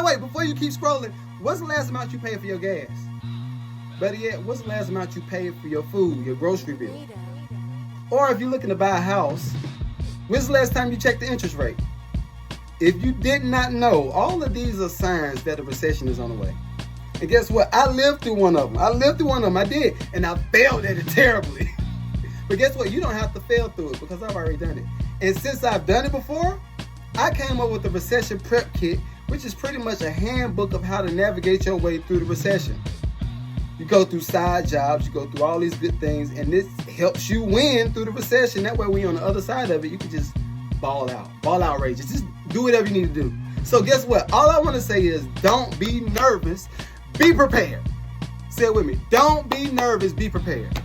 wait. Before you keep scrolling, what's the last amount you paid for your gas? Better yet, what's the last amount you paid for your food, your grocery bill? Or if you're looking to buy a house, when's the last time you checked the interest rate? If you did not know, all of these are signs that a recession is on the way. And guess what? I lived through one of them. I did. And I failed at it terribly. But guess what? You don't have to fail through it because I've already done it. And since I've done it before, I came up with the recession prep kit, which is pretty much a handbook of how to navigate your way through the recession. You go through side jobs, you go through all these good things, and this helps you win through the recession. That way, when you're on the other side of it, you can just ball outrageous. Just do whatever you need to do. So guess what? All I want to say is don't be nervous, be prepared. Say it with me. Don't be nervous, be prepared.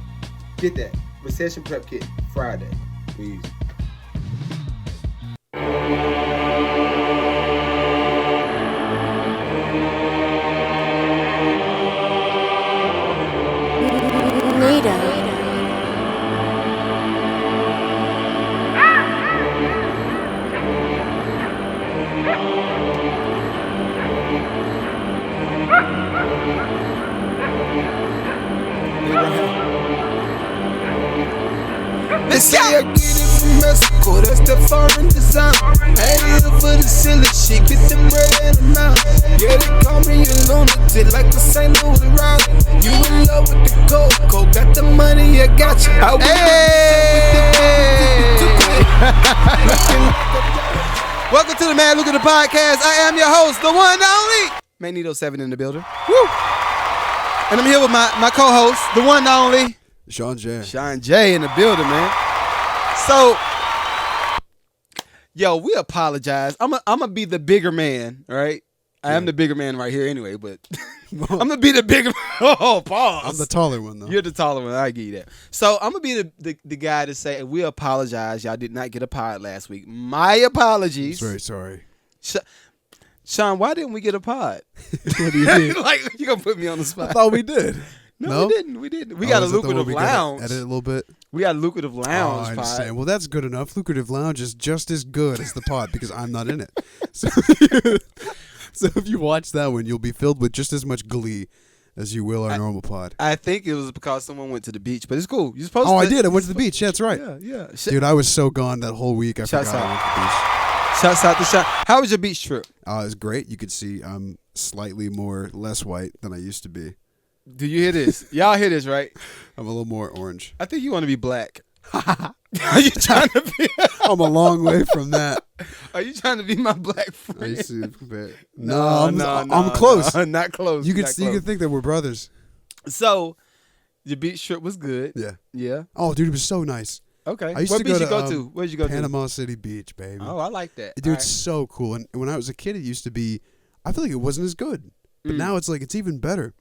Get that. Recession Prep Kit, Friday. Peace. NEDO. They say I get it from Mexico, that's the foreign design. I ain't live for the silly shit, get them bread in the mouth. Yeah, they call me a lunatic, like the St. Louis round. You in love with the cocoa, got the money, I got you. Welcome to the MAD LUCRATIVE Podcast. I am your host, the one and only NEDO 7 in the building. Woo! And I'm here with my co-host, the one and only Sean J in the building, man. So, yo, we apologize. I'm gonna be the bigger man, all right? I am the bigger man right here anyway, but I'm gonna be the bigger. Oh, pause. I'm the taller one though. You're the taller one. I give you that. So I'm gonna be the guy to say we apologize. Y'all did not get a pod last week. My apologies. Very sorry. Sean, why didn't we get a pod? What do you mean? Like you gonna put me on the spot? I thought we did. No, we didn't. We got a lucrative lounge. Edit a little bit. We got a lucrative lounge. I understand. Pod. Well, that's good enough. Lucrative lounge is just as good as the pod because I'm not in it. So if you watch that one, you'll be filled with just as much glee as you will our normal pod. I think it was because someone went to the beach, but it's cool. You're supposed to. I did. I went to the beach. Yeah, that's right. Yeah. Dude, I was so gone that whole week. I forgot I went to the beach. Shouts out to Sean. How was your beach trip? It was great. You could see I'm slightly less white than I used to be. Do you hear this? Y'all hear this, right? I'm a little more orange. I think you want to be black. Are you trying to be? I'm a long way from that. Are you trying to be my black friend? I'm close. Not close. You could think that we're brothers. So, your beach trip was good. Yeah. Oh, dude, it was so nice. Okay. I used what to beach go you go to? Where'd you go to? Panama City Beach, baby. Oh, I like that. Dude, it's so cool. And when I was a kid, it used to be. I feel like it wasn't as good, but now it's like it's even better.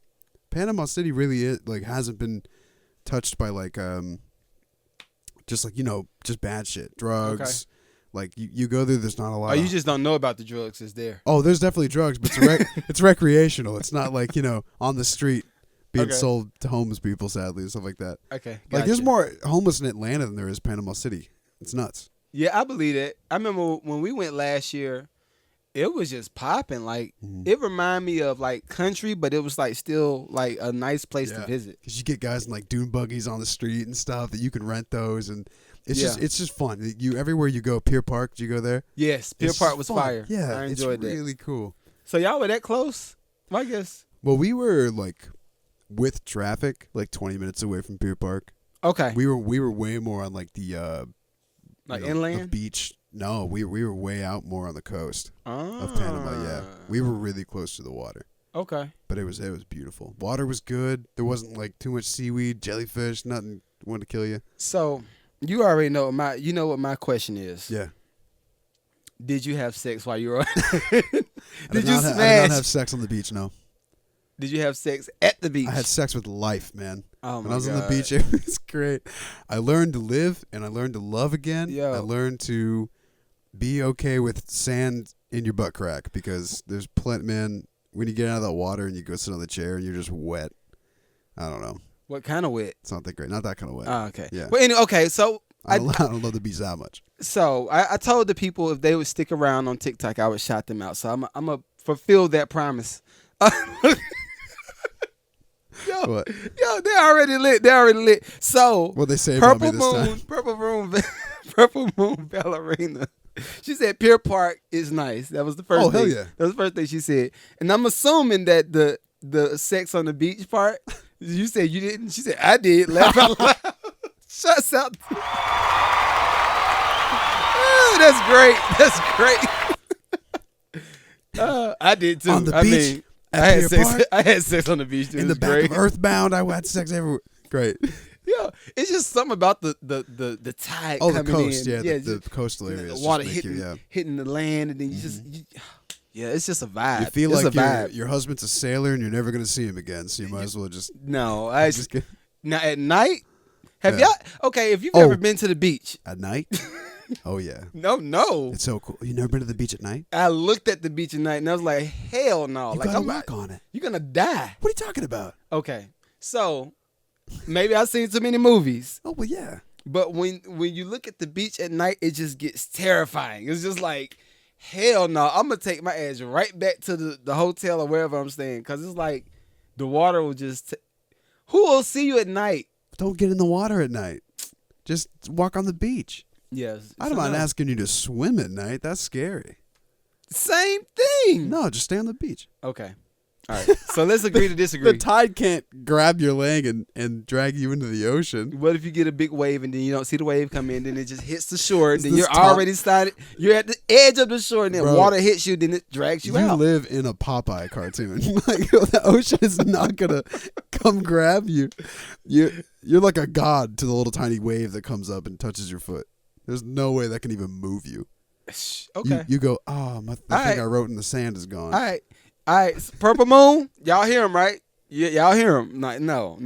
Panama City really hasn't been touched by just bad shit, drugs. Okay. Like you go there, there's not a lot. Oh, you just don't know about the drugs that's there. Oh, there's definitely drugs, but it's recreational. It's not like on the street being sold to homeless people, sadly, and stuff like that. Okay, gotcha. Like there's more homeless in Atlanta than there is Panama City. It's nuts. Yeah, I believe it. I remember when we went last year. It was just popping. Like it reminded me of like country, but it was like still like a nice place to visit. Because you get guys in like dune buggies on the street and stuff that you can rent those, and it's just fun. You everywhere you go, Pier Park. Did you go there? Yes, Pier Park was fire. Yeah, I enjoyed that. It's really cool. So y'all were that close? I guess. Well, we were like with traffic, like 20 minutes away from Pier Park. Okay. We were way more on like the inland the beach. No, we were way out more on the coast of Panama. Yeah, we were really close to the water. Okay, but it was beautiful. Water was good. There wasn't like too much seaweed, jellyfish, nothing wanted to kill you. So you already know what my question is. Yeah. Did you have sex while you were on? Did you smash? I did not have sex on the beach. No. Did you have sex at the beach? I had sex with life, man. Oh my God. When I was on the beach, it was great. I learned to live and I learned to love again. I learned to be okay with sand in your butt crack because there's plenty, man, when you get out of that water and you go sit on the chair and you're just wet. I don't know. What kind of wet? It's not that great. Not that kind of wet. Oh, okay. Yeah. Well, anyway, okay, so I don't love the beach that much. So I told the people if they would stick around on TikTok, I would shout them out. So I'm gonna fulfill that promise. What? Yo, they're already lit. So What they say about me this time? Purple Moon ballerina. She said Pier Park is nice. That was the first thing. Hell yeah. That was the first thing she said. And I'm assuming that the sex on the beach part, you said you didn't. She said, I did. Laugh out loud. Shuts out. Oh, that's great. I did too. On the beach. I had sex on the beach too. In the back of Earthbound, I had sex everywhere. Great. Yeah, it's just something about the tide coming the coast, in. the coastal areas. The water hitting the land, and then you just it's just a vibe. You feel it's like your husband's a sailor and you're never going to see him again, so you might as well just... No, just now at night, have y'all... Okay, if you've ever been to the beach... At night? Oh, yeah. No. It's so cool. You never been to the beach at night? I looked at the beach at night, and I was like, hell no. You like, gotta walk on it. You're going to die. What are you talking about? Okay, so... Maybe I've seen too many movies. Oh, well, yeah. But when you look at the beach at night, it just gets terrifying. It's just like, hell no. I'm going to take my ass right back to the hotel or wherever I'm staying. Because it's like the water will just... Who will see you at night? Don't get in the water at night. Just walk on the beach. Yes. I don't mind asking you to swim at night. That's scary. Same thing. No, just stay on the beach. Okay. All right. So let's agree to disagree. The tide can't grab your leg and drag you into the ocean. What if you get a big wave and then you don't see the wave come in, then it just hits the shore, then you're already started. You're at the edge of the shore, and then water hits you, then it drags you out. You live in a Popeye cartoon. Like the ocean is not gonna come grab you. You're like a god to the little tiny wave that comes up and touches your foot. There's no way that can even move you. Okay. You go, the thing I wrote in the sand is gone. All right, Purple Moon, y'all hear him, right? Y'all hear him? No.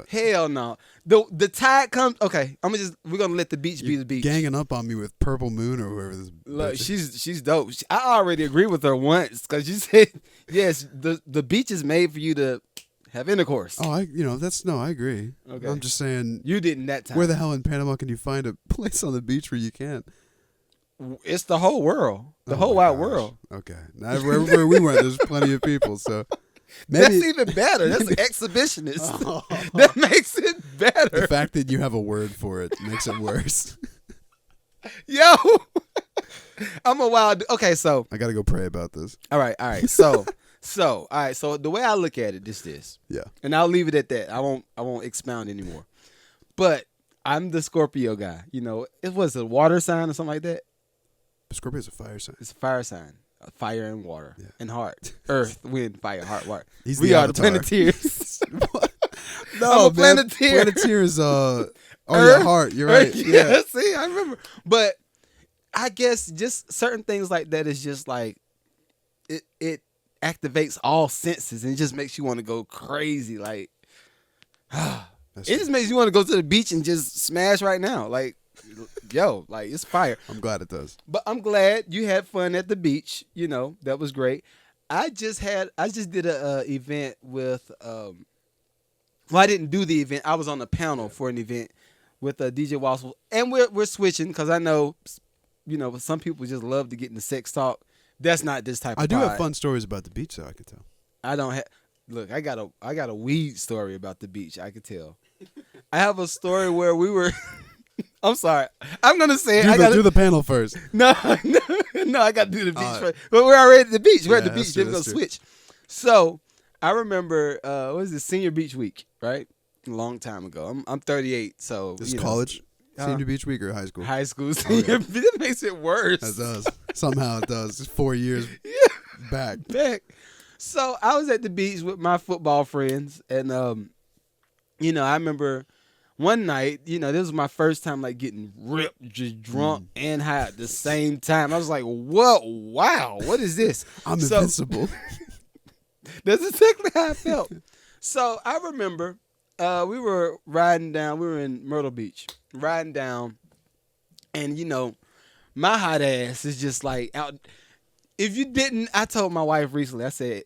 Hell no. The tide comes. Okay, we're gonna let the beach be the beach. Ganging up on me with Purple Moon or whoever this. Look, she's dope. I already agreed with her once because she said yes. The beach is made for you to have intercourse. Oh, I agree. Okay. I'm just saying. You didn't that time. Where the hell in Panama can you find a place on the beach where you can't? It's the whole world. The whole wide world. Okay. Now, wherever we went, there's plenty of people. So maybe, that's even better. That's exhibitionist. Oh. That makes it better. The fact that you have a word for it makes it worse. Yo. I'm a wild. Okay, so. I got to go pray about this. All right. So the way I look at it, this. Yeah. And I'll leave it at that. I won't expound anymore. But I'm the Scorpio guy. You know, it was a water sign or something like that. Scorpio is a fire sign. It's a fire sign. Fire and water and heart. Earth, wind, fire, heart, water. We are the Planeteers. No, I'm a Planeteer. Planeteer is your heart. You're right. Yeah, see, I remember. But I guess just certain things like that is just like it activates all senses and it just makes you want to go crazy. Like it just makes you want to go to the beach and just smash right now. Like, yo, like it's fire. I'm glad it does. But I'm glad you had fun at the beach. You know, that was great. I just did a event with I didn't do the event. I was on a panel for an event with DJ Wassel, and we're switching because I know, you know, some people just love to get into sex talk. That's not this type of I do pod. have fun stories about the beach, though, I can tell. I don't have. Look, I got a weed story about the beach. I could tell. I have a story where we were. I'm sorry. I'm gonna say it. Do the panel first. No. I got to do the beach first. But we're already at the beach. We're at the beach. Then we're gonna switch. So I remember, what was it? Senior Beach Week, right? A long time ago. I'm 38, so this is college. Senior Beach Week or high school? High school senior. That makes it worse. It does. Somehow it does. It's 4 years back. So I was at the beach with my football friends, and you know, I remember one night, you know, this was my first time like getting ripped, just drunk and high at the same time. I was like, "Whoa, wow, what is this?" I'm invincible. That's exactly how I felt. So I remember we were riding down. We were in Myrtle Beach, riding down, and you know, my hot ass is just like out. If you didn't, I told my wife recently. I said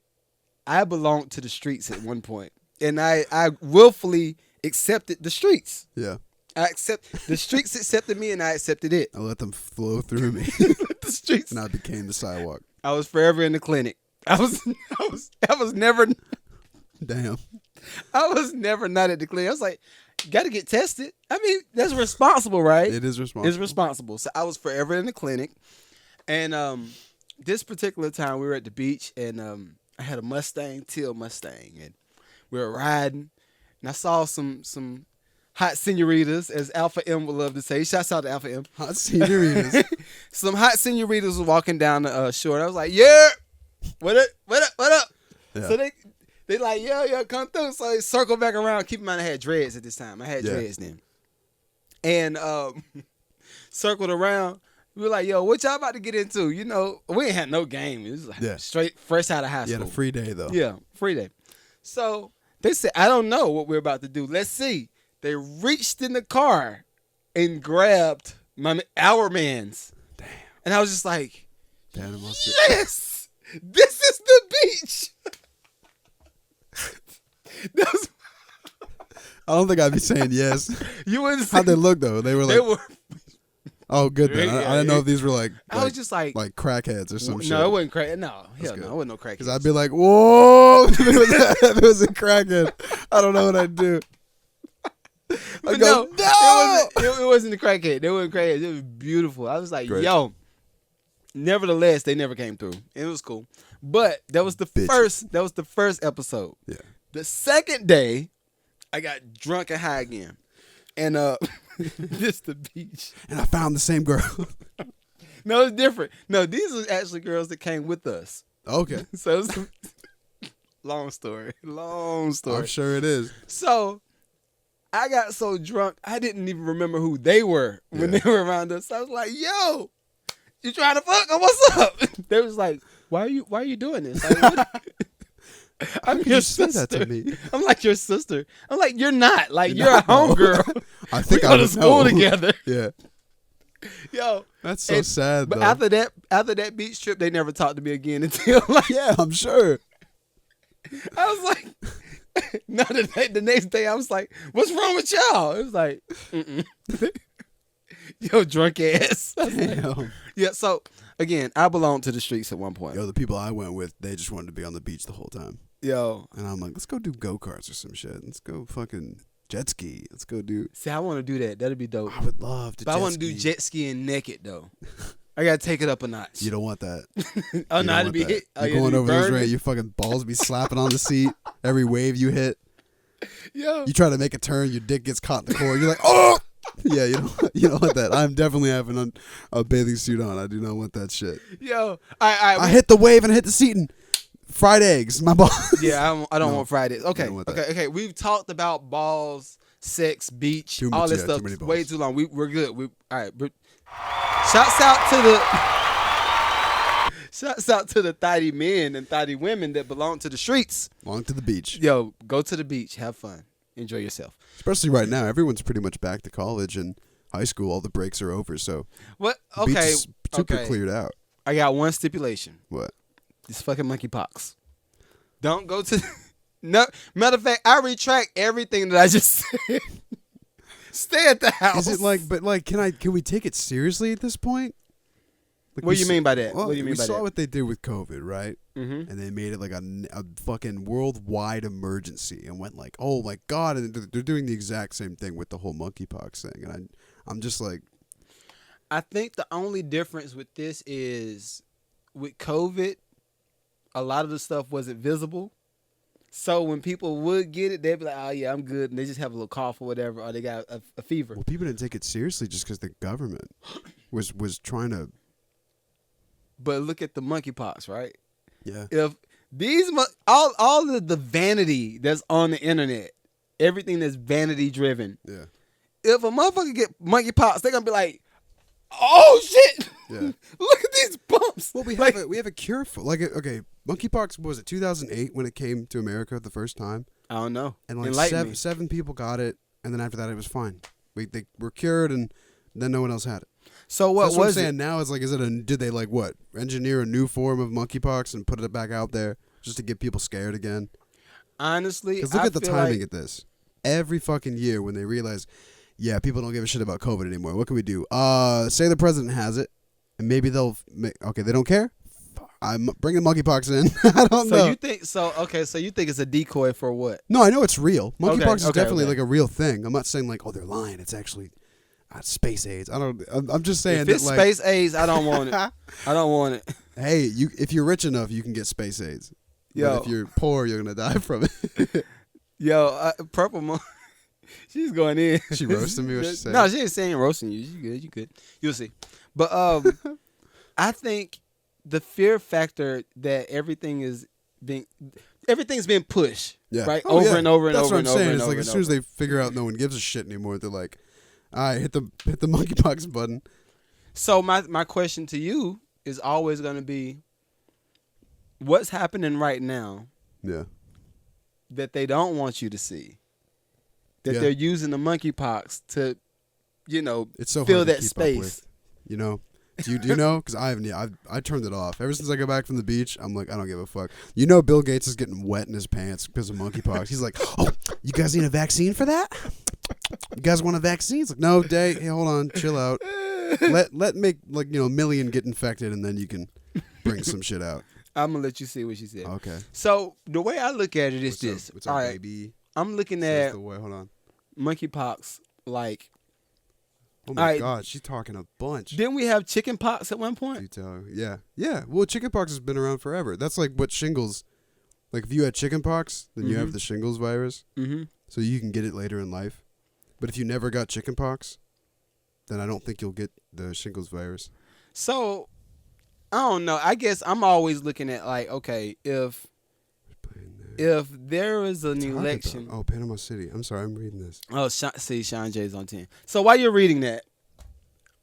I belonged to the streets at one point, and I willfully accepted the streets. Yeah. I accept the streets accepted me, and I accepted it. I let them flow through me. The streets. And I became the sidewalk. I was forever in the clinic. I was never. Damn. I was never not at the clinic. I was like, got to get tested. I mean, that's responsible, right? It is responsible. It's responsible. So I was forever in the clinic, and this particular time we were at the beach, and I had a teal Mustang, and we were riding, and I saw some hot senoritas, as Alpha M would love to say. Shouts out to Alpha M. Hot senoritas. Some hot senoritas were walking down the shore. I was like, yeah, what up? Yeah. So they like, yeah, come through. So they circled back around. Keep in mind, I had dreads at this time. I had dreads then. And circled around. We were like, yo, what y'all about to get into? You know, we ain't had no game. It was like straight, fresh out of high school. You had a free day, though. Yeah, free day. So they said, I don't know what we're about to do. Let's see. They reached in the car and grabbed our man's. Damn. And I was just like, Panama yes, this is the beach. I don't think I'd be saying yes. You wouldn't say. How'd they look, though? They were like, oh, good then. I didn't know if these were like I was just like crackheads or some shit. No, it wasn't crack. No, hell good. no, it wasn't no crackheads. Because I'd be like, whoa, if it was a crackhead, I don't know what I'd do. But no, it wasn't the crackhead. They weren't crackheads. It was beautiful. I was like, Great. yo. Nevertheless, they never came through. It was cool. But that was the first. That was the first episode. Yeah. The second day, I got drunk and high again, and this the beach. And I found the same girl. No, it's different. No, these are actually girls that came with us. Okay. So it's long story. I'm sure it is. So I got so drunk, I didn't even remember who they were when they were around us. I was like, yo, you trying to fuck? What's up? They was like, why are you doing this? Like, what? I'm your sister. That to me? I'm like your sister. I'm like, you're not. Like, you're a homegirl. I think we I go to would school know. together. Yeah. Yo. That's so sad, But though. after that beach trip, they never talked to me again until like, yeah, I'm sure. I was like, no, the next day I was like, what's wrong with y'all? It was like, yo, drunk ass. Damn. Yeah, so again, I belonged to the streets at one point. Yo, the people I went with, they just wanted to be on the beach the whole time. Yo. And I'm like, let's go do go-karts or some shit. Let's go fucking jet ski. Let's go do. See, I want to do that. That'd be dope. I would love to. But I want to do jet skiing naked though. I gotta take it up a notch. You don't want that. Oh, no, to be hit. You're going over those right. Your fucking balls be slapping on the seat every wave you hit. Yo. You try to make a turn, your dick gets caught in the cord. You're like, oh. Yeah, you don't want that. I'm definitely having a bathing suit on. I do not want that shit. Yo, I hit the wave and I hit the seat and fried eggs. My balls. Yeah, I don't want fried eggs. Okay. We've talked about balls, sex, beach, all this stuff way too long. We're good. All right. Shouts out to the thotty men and thotty women that belong to the streets. Belong to the beach. Yo, go to the beach, have fun, enjoy yourself. Especially right now, everyone's pretty much back to college and high school. All the breaks are over, so what? The beach Okay, is super cleared out. I got one stipulation. What? This fucking monkeypox. Don't go to. No, matter of fact, I retract everything that I just said. Stay at the house. Is it like? But like, can we take it seriously at this point? Like What do you mean by that? Well, What do you mean we by saw that? what they did with COVID, right? Mm-hmm. And they made it like a fucking worldwide emergency and went like, oh my god! And they're doing the exact same thing with the whole monkeypox thing. And I'm just like, I think the only difference with this is with COVID, a lot of the stuff wasn't visible. So when people would get it, they'd be like, oh yeah, I'm good. And they just have a little cough or whatever, or they got a fever. well, people didn't take it seriously just because the government was trying to. But look at the monkeypox, right? Yeah. If these all of the vanity that's on the internet, everything that's vanity driven. Yeah. If a motherfucker get monkeypox, they're gonna be like, "Oh shit! Yeah. Look at these bumps." Well, we have a cure for okay. Monkeypox was it 2008 when it came to America the first time, I don't know. and like Enlighten me. seven people got it, and then after that it was fine. They were cured, and then no one else had it. So what That's what I'm was saying it? now is like, did they like what engineer a new form of monkeypox and put it back out there just to get people scared again? Honestly, Because look at the feel timing like, of this. Every fucking year when they realize, yeah, people don't give a shit about COVID anymore. What can we do? Say the president has it, and maybe they'll okay, they don't care. I'm bringing monkeypox in. I don't know. So you think so you think it's a decoy for what? No, I know it's real. Monkeypox is Okay, definitely okay. like a real thing. I'm not saying like, oh, they're lying. It's actually space AIDS. I'm just saying If that it's like, space AIDS, I don't want it. I don't want it. hey, if you're rich enough, you can get space AIDS. Yo. But if you're poor, you're gonna die from it. Yo, Purple Moon, she's going in. She roasting me? What she saying? No, she ain't saying roasting you. You good. You'll see. But I think the fear factor that everything's being pushed, Yeah. right, Oh, over yeah. and over and That's over what and I'm over saying. and It's over like and as soon as over. they figure out no one gives a shit anymore, they're like, all right, hit the monkeypox button. So my question to you is always going to be, what's happening right now Yeah. that they don't want you to see? That Yeah. they're using the monkeypox to, It's so fill hard to that keep space. up with, you know. Do you know? Because I turned it off. Ever since I got back from the beach, I'm like, I don't give a fuck. You know, Bill Gates is getting wet in his pants because of monkeypox. He's like, oh, you guys need a vaccine for that? You guys want a vaccine? It's like, no, Day. Hey, hold on, chill out. Let make like a million get infected, and then you can bring some shit out. I'm gonna let you see what she said. Okay. So the way I look at it is this. What's All up, right, baby? I'm looking Says at the way. Hold on. monkeypox like. Oh my All right. God, she's talking a bunch. Didn't we have chicken pox at one point? You tell her. Yeah. Well, chickenpox has been around forever. That's like what shingles. Like if you had chickenpox, then you have the shingles virus, so you can get it later in life. But if you never got chickenpox, then I don't think you'll get the shingles virus. So I don't know. I guess I'm always looking at like, okay, if there is an election. Oh, Panama City. I'm sorry, I'm reading this. Oh, see, Sean J's on 10. So while you're reading that,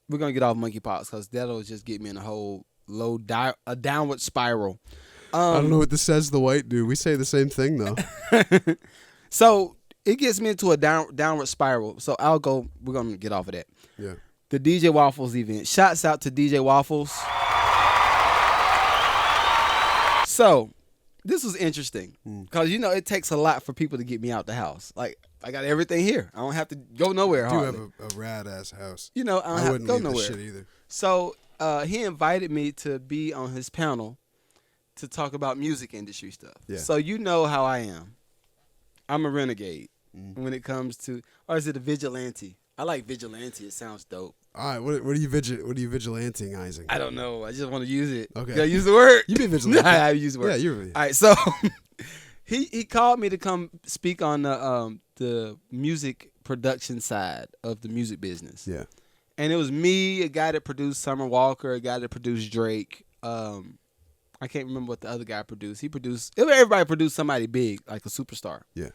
we're gonna get off monkeypox because that'll just get me in a whole a downward spiral. I don't know what this says. The white dude. We say the same thing though. So it gets me into a downward spiral. So we're gonna get off of that. Yeah. The DJ Waffles event. Shouts out to DJ Waffles. So this was interesting because it takes a lot for people to get me out the house. Like I got everything here. I don't have to go nowhere. I do hardly. have a rad ass house. I don't have to wouldn't go leave nowhere. this shit either. So he invited me to be on his panel to talk about music industry stuff. Yeah. So you know how I am. I'm a renegade when it comes to, or is it a vigilante? I like vigilante. It sounds dope. All right, what are you vigilanteizing? I don't know. I just want to use it. Okay. Did I use the word? You be vigilante. I use the word. Yeah, you're really. All right, so he called me to come speak on the music production side of the music business. Yeah. And it was me, a guy that produced Summer Walker, a guy that produced Drake. I can't remember what the other guy produced. Everybody produced somebody big, like a superstar. Yeah.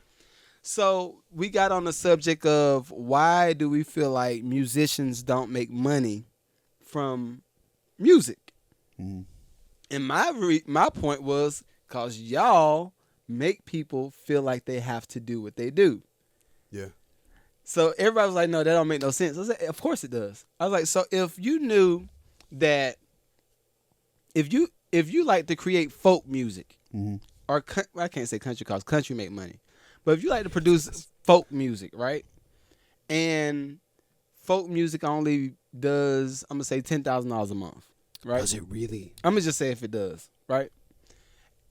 So we got on the subject of why do we feel like musicians don't make money from music? Mm-hmm. And my point was because y'all make people feel like they have to do what they do. Yeah. So everybody was like, no, that don't make no sense. I was like, of course it does. I was like, so if you knew that if you like to create folk music, or I can't say country because country make money, but if you like to produce folk music, right? And folk music only does, I'm gonna say $10,000 a month, right? Does it really? I'm gonna just say if it does, right?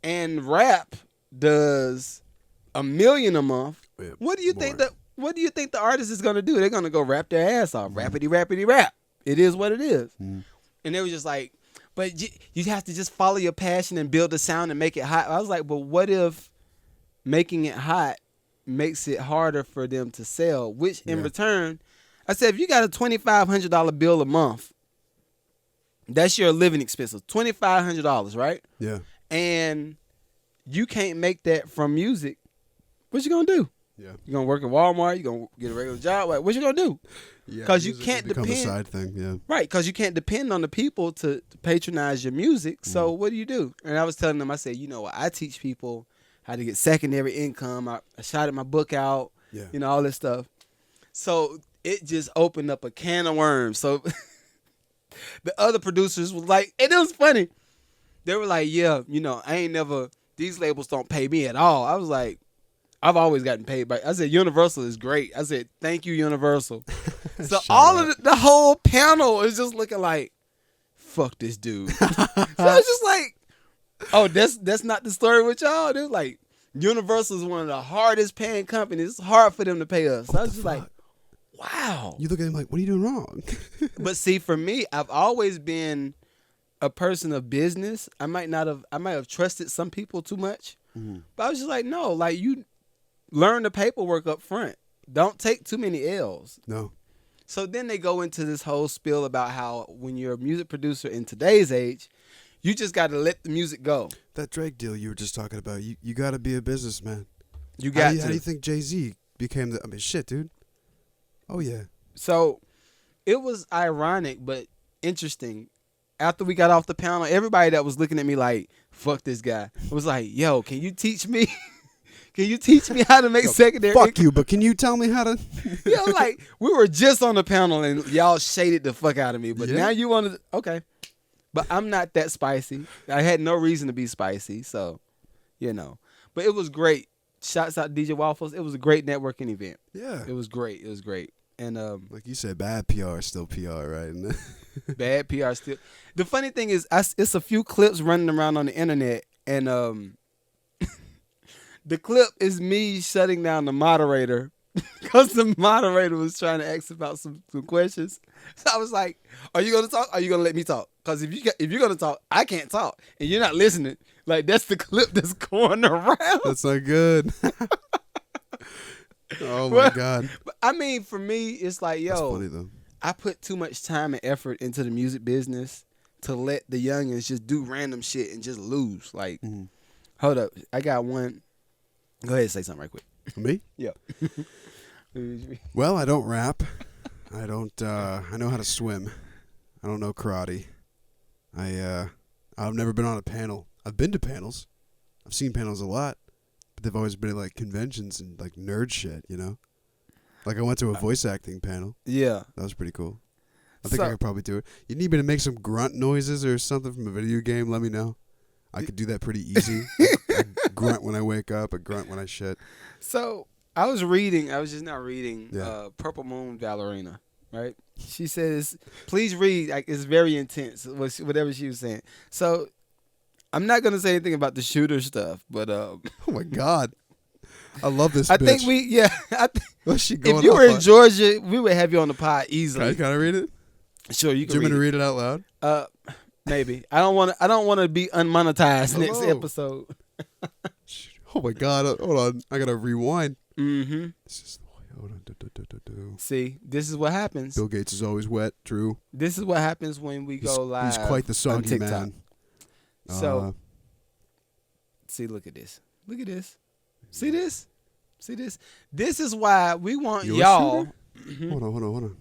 And rap does $1 million a month. Yeah, What do you think the artist is gonna do? They're gonna go rap their ass off, rappity rap. It is what it is. And they were just like, but you have to just follow your passion and build a sound and make it hot. I was like, but what if making it hot makes it harder for them to sell? Which in return, I said, if you got a $2,500 bill a month, that's your living expenses, $2,500, right? Yeah. And you can't make that from music. What you gonna do? Yeah. You gonna work at Walmart? You gonna get a regular job? Like, what you gonna do? Yeah. Because you music can't will become depend. a side thing. Yeah. Right, because you can't depend on the people to patronize your music. So what do? And I was telling them, I said, you know what? I teach people how to get secondary income. I shouted my book out, all this stuff. So it just opened up a can of worms. So the other producers was like, and it was funny. They were like, yeah, I ain't never, these labels don't pay me at all. I was like, I've always gotten paid by. I said Universal is great. I said thank you Universal. So all of the whole panel is just looking like, fuck this dude. So I was just like, oh, that's not the story with y'all. They're like, Universal is one of the hardest paying companies. It's hard for them to pay us. So I was just like, wow. You look at him like, what are you doing wrong? But see, for me, I've always been a person of business. I might have trusted some people too much. Mm-hmm. But I was just like, no, like you learn the paperwork up front. Don't take too many L's. No. So then they go into this whole spiel about how when you're a music producer in today's age, you just got to let the music go. That Drake deal you were just talking about, you got to be a businessman. You got to. How do you think Jay-Z became the... I mean, shit, dude. Oh, yeah. So it was ironic, but interesting. After we got off the panel, everybody that was looking at me like, fuck this guy, was like, yo, can you teach me? Can you teach me how to make secondary? Fuck you, but can you tell me how to? Like, we were just on the panel and y'all shaded the fuck out of me. But now you want to, okay. But I'm not that spicy. I had no reason to be spicy, so, But it was great. Shouts out to DJ Waffles. It was a great networking event. Yeah. It was great. And like you said, bad PR is still PR, right? Bad PR still. The funny thing is, it's a few clips running around on the internet, and the clip is me shutting down the moderator because the moderator was trying to ask about some questions. So I was like, "Are you gonna talk? Are you gonna let me talk? Because if you're gonna talk, I can't talk, and you're not listening. Like that's the clip that's going around. That's not good." Oh my God. But I mean, for me, it's like, yo, that's funny though. I put too much time and effort into the music business to let the youngins just do random shit and just lose. Like, hold up, I got one. Go ahead and say something right quick. Me? Yeah. Well, I don't rap. I don't. I know how to swim. I don't know karate. I've never been on a panel. I've been to panels. I've seen panels a lot, but they've always been at, like conventions and like nerd shit. Like I went to a voice acting panel. Yeah, that was pretty cool. I think I could probably do it. You need me to make some grunt noises or something from a video game? Let me know. I could do that pretty easy. I grunt when I wake up. I grunt when I shit. So I was just now reading Purple Moon Ballerina, right? She says, please read. Like, it's very intense, whatever she was saying. So I'm not going to say anything about the shooter stuff, but... oh, my God. I love this I bitch. think What's she going if you off were in on? Georgia, we would have you on the pod easily. Can I read it? Sure, you can read it. Do you want me to read it out loud? Maybe. I don't want to be unmonetized next episode. Oh my God! Hold on, I gotta rewind. Mm-hmm. Hold on. See, this is what happens. Bill Gates is always wet. True. This is what happens when we go live. He's quite the soggy man. So, see, look at this. Look at this. See this? See this? This is why we want y'all. Hold on.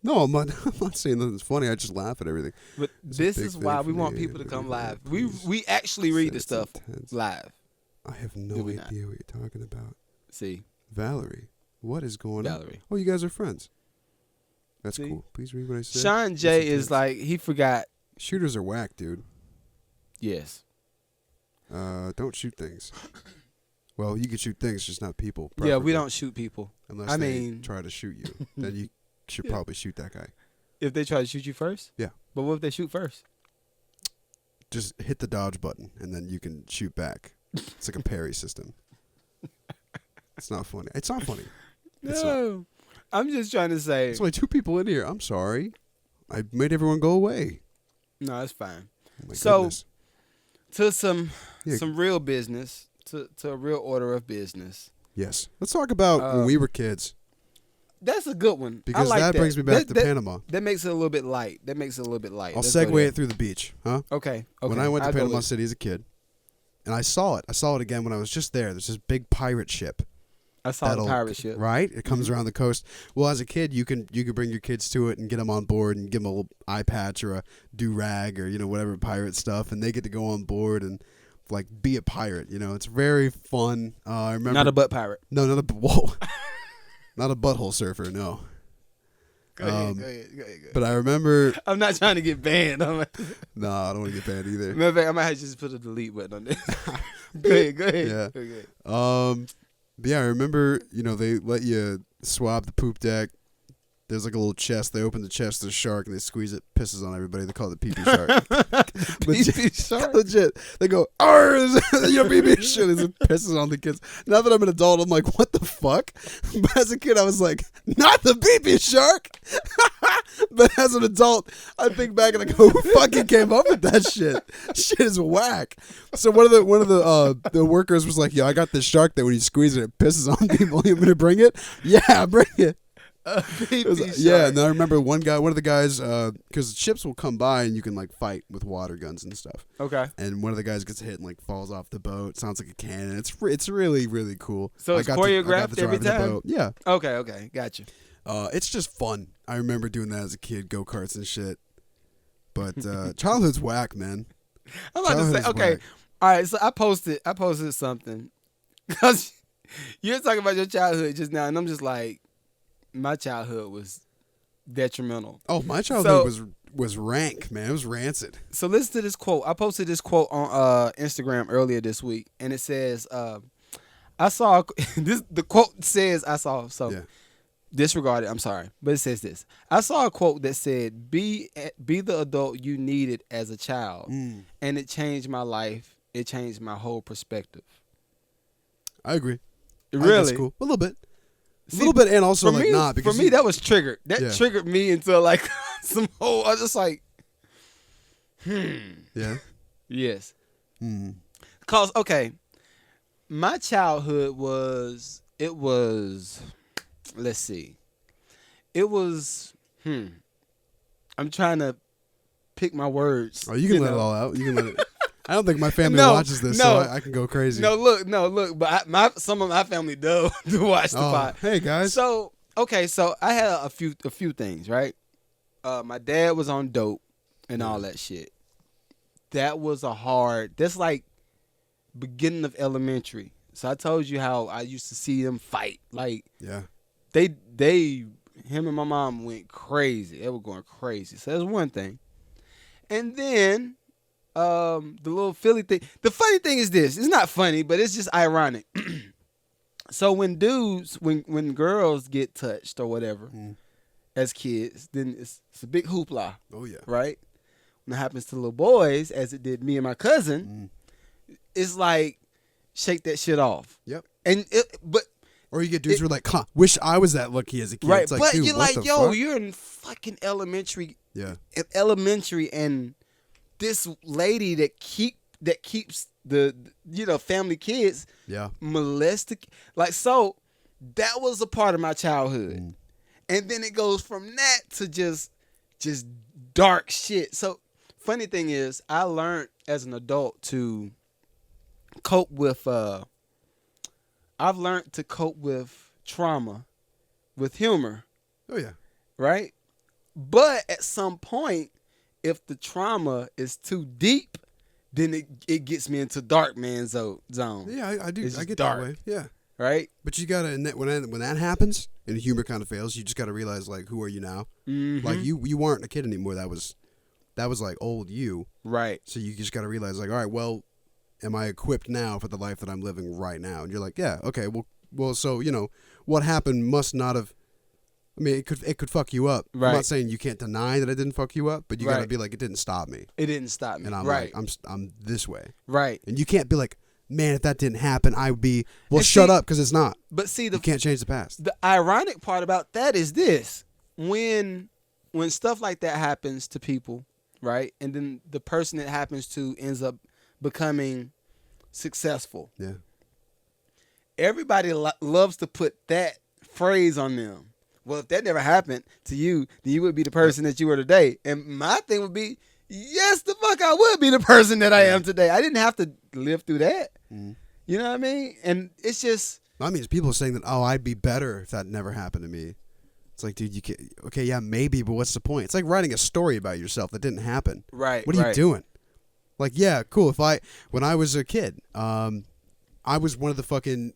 No, I'm not saying nothing's funny. I just laugh at everything. But this is why we want people to come live. We actually read the stuff live. I have no idea what you're talking about. See. Valerie. What is going on? Valerie. Oh, you guys are friends. That's cool. Please read what I said. Sean J is like, he forgot. Shooters are whack, dude. Yes. Don't shoot things. Well, you can shoot things, just not people. Yeah, we don't shoot people. Unless they try to shoot you. Then you should probably shoot that guy. If they try to shoot you first? Yeah. But what if they shoot first? Just hit the dodge button, and then you can shoot back. It's like a parry system. It's not funny. It's not funny. No. I'm just trying to say. There's only 2 people in here. I'm sorry. I made everyone go away. No, it's fine. Oh my goodness. To some real business, to a real order of business. Yes. Let's talk about when we were kids. That's a good one. Because I like that brings me back to Panama. That makes it a little bit light. I'll segue it through the beach, huh? Okay. When I went to Panama City as a kid, and I saw it again when I was just there. There's this big pirate ship. I saw the pirate ship. Right? It comes around the coast. Well, as a kid, you can bring your kids to it and get them on board and give them a little eye patch or a do-rag or, whatever pirate stuff, and they get to go on board and, like, be a pirate. It's very fun. I remember. Not a butt pirate. No, whoa. Not a butthole surfer, no. Go ahead. But I remember. I'm not trying to get banned. No, I don't want to get banned either. Matter of fact, I might have to just put a delete button on this. Go ahead. Yeah. But yeah, I remember, they let you swab the poop deck. There's like a little chest. They open the chest, there's a shark, and they squeeze it, pisses on everybody. They call it the pee-pee shark. Pee-pee shark? Legit. They go, "Arr!" Pee-pee shit. It pisses on the kids. Now that I'm an adult, I'm like, what the fuck? But as a kid, I was like, not the pee-pee shark. But as an adult, I think back and I go, who fucking came up with that shit? Shit is whack. So one of the workers was like, "Yo, I got this shark that when you squeeze it, it pisses on people. You want me to bring it?" Yeah, bring it. Yeah, and I remember one of the guys, because ships will come by and you can like fight with water guns and stuff. Okay. And one of the guys gets hit and like falls off the boat. Sounds like a cannon. It's really, really cool. So it's choreographed every time? Yeah. Okay, gotcha. It's just fun. I remember doing that as a kid, go-karts and shit. But childhood's whack, man. I'm about to say, okay, all right, so I posted something. Because you're talking about your childhood just now, and I'm just like, my childhood was detrimental. Oh, my childhood was rank, man. It was rancid. So listen to this quote. I posted this quote on Instagram earlier this week, and it says, I saw this. The quote says, I saw, so disregard it, I'm sorry, but it says this. I saw a quote that said, be the adult you needed as a child, and it changed my life. It changed my whole perspective. I agree. Really? That's cool. A little bit. A little bit, and also like not. Because for me, that was triggered. That triggered me into like some whole. I was just like, Yeah. Yes. Cause okay, my childhood was. Let's see. It was. I'm trying to pick my words. Oh, you can let it all out. You can let it. I don't think my family watches this, so I can go crazy. No, look. But some of my family do watch the pod. Hey guys. So okay, so I had a few things, right? My dad was on dope and all that shit. That was that's like beginning of elementary. So I told you how I used to see them fight. Like him and my mom went crazy. They were going crazy. So that's one thing. And then the little Philly thing. The funny thing is this. It's not funny, but it's just ironic. So when girls get touched or whatever as kids, then it's a big hoopla. Oh yeah. Right? When it happens to little boys, as it did me and my cousin, it's like shake that shit off. Yep. Or you get dudes who are like, wish I was that lucky as a kid. Right. It's like, but dude, you're what like, the yo, fuck? you're in fucking elementary. Yeah. Elementary, and this lady that keeps the family kids molested, like, so that was a part of my childhood. And then it goes from that to just dark shit. So funny thing is, I learned as an adult to cope with I've learned to cope with trauma with humor. Oh yeah. Right? But at some point, if the trauma is too deep, then it gets me into dark man zone. Yeah, I do. I get dark. that way. Yeah. Right? But you gotta, when that happens and humor kind of fails, you just gotta realize, like, who are you now? Mm-hmm. Like you weren't a kid anymore. That was like old you. Right. So you just gotta realize, like, all right, well, am I equipped now for the life that I'm living right now? And you're like, yeah, okay, well, so what happened must not have. I mean, it could fuck you up. Right. I'm not saying you can't deny that it didn't fuck you up, but you gotta be like, it didn't stop me. It didn't stop me. And I'm like, I'm this way. Right. And you can't be like, man, if that didn't happen, I would be. Well, shut up, because it's not. But see, you can't change the past. The ironic part about that is this: when stuff like that happens to people, right, and then the person it happens to ends up becoming successful. Yeah. Everybody loves to put that phrase on them. Well, if that never happened to you, then you would be the person that you were today. And my thing would be, yes, the fuck I would be the person that I am today. I didn't have to live through that. You know what I mean? And it's just... I mean, people are saying that, I'd be better if that never happened to me. It's like, dude, you can't... Okay, yeah, maybe, but what's the point? It's like writing a story about yourself that didn't happen. Right, what are you doing? Like, yeah, cool. When I was a kid, I was one of the fucking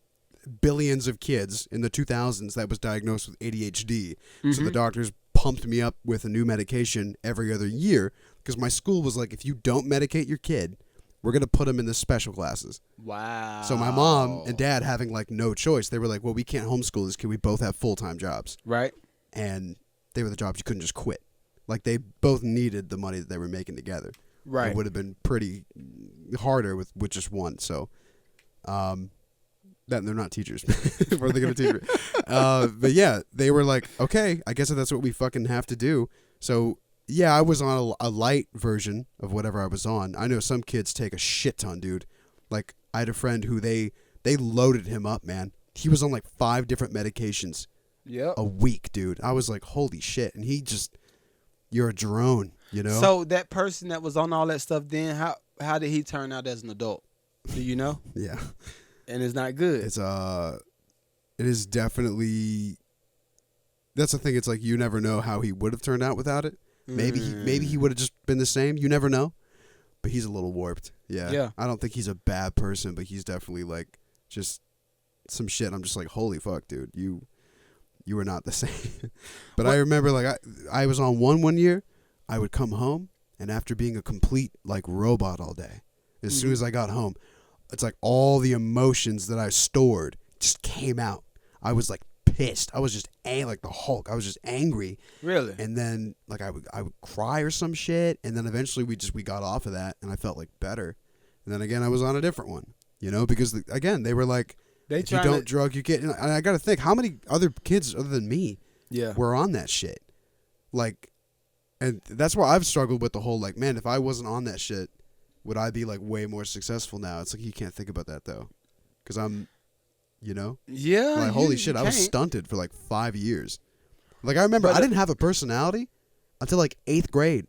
billions of kids in the 2000s that was diagnosed with ADHD. Mm-hmm. So the doctors pumped me up with a new medication every other year because my school was like, if you don't medicate your kid, We're going to put him in the special classes. Wow. So my mom and dad having like no choice. They were like, well, we can't homeschool this kid. We both have full-time jobs. Right. And they were the jobs you couldn't just quit. Like they both needed the money that they were making together. Right. It would have been pretty harder with just one. So, that they're not teachers. Where are they going to teach me? But yeah, they were like, okay, I guess that's what we fucking have to do. So yeah, I was on a light version of whatever I was on. I know some kids take a shit ton, dude. Like I had a friend who they loaded him up, man. He was on like 5 different medications a week, dude. I was like, holy shit. And he just, you're a drone, you know? So that person that was on all that stuff then, how did he turn out as an adult? Do you know? Yeah. And it's not good. It is definitely, that's the thing. It's like, you never know how he would have turned out without it. Maybe he would have just been the same. You never know. But he's a little warped. Yeah. I don't think he's a bad person, but he's definitely like just some shit. I'm just like, holy fuck, dude. You were not the same. But I remember like I was on one year. I would come home, and after being a complete like robot all day, as soon as I got home, it's like all the emotions that I stored just came out. I was like pissed. I was just like the Hulk. I was just angry. Really? And then like I would cry or some shit, and then eventually we got off of that, and I felt like better. And then again I was on a different one, you know, because again they were like, if you don't drug, you get. And I got to think, how many other kids other than me were on that shit? Like, and that's why I've struggled with the whole like, man, if I wasn't on that shit, would I be like way more successful now? It's like you can't think about that though, because I'm. You know? Yeah. Like, holy shit, I was stunted for like 5 years. Like, I remember I didn't have a personality until like 8th grade.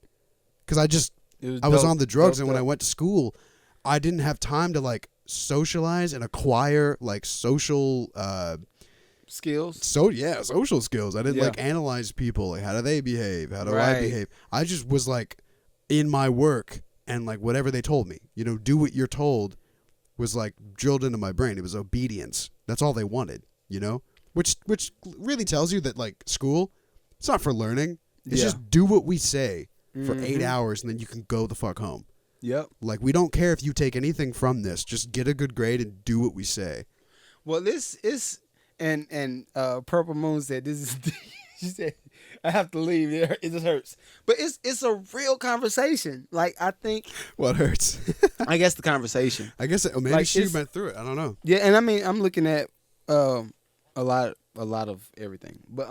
Because I was on the drugs, and when I went to school, I didn't have time to like socialize and acquire like social skills. Social skills. I didn't like analyze people. Like, how do they behave? How do I behave? I just was like in my work and like whatever they told me. You know, do what you're told was like drilled into my brain. It was obedience. That's all they wanted, you know? Which really tells you that like school, it's not for learning. It's just do what we say for 8 hours, and then you can go the fuck home. Yep. Like, we don't care if you take anything from this. Just get a good grade and do what we say. Well, this is and Purple Moon said this is she said I have to leave. It just hurts. But it's a real conversation. Like, I think. What hurts? I guess the conversation. I guess maybe like she went through it. I don't know. Yeah, and I mean, I'm looking at a lot of everything. But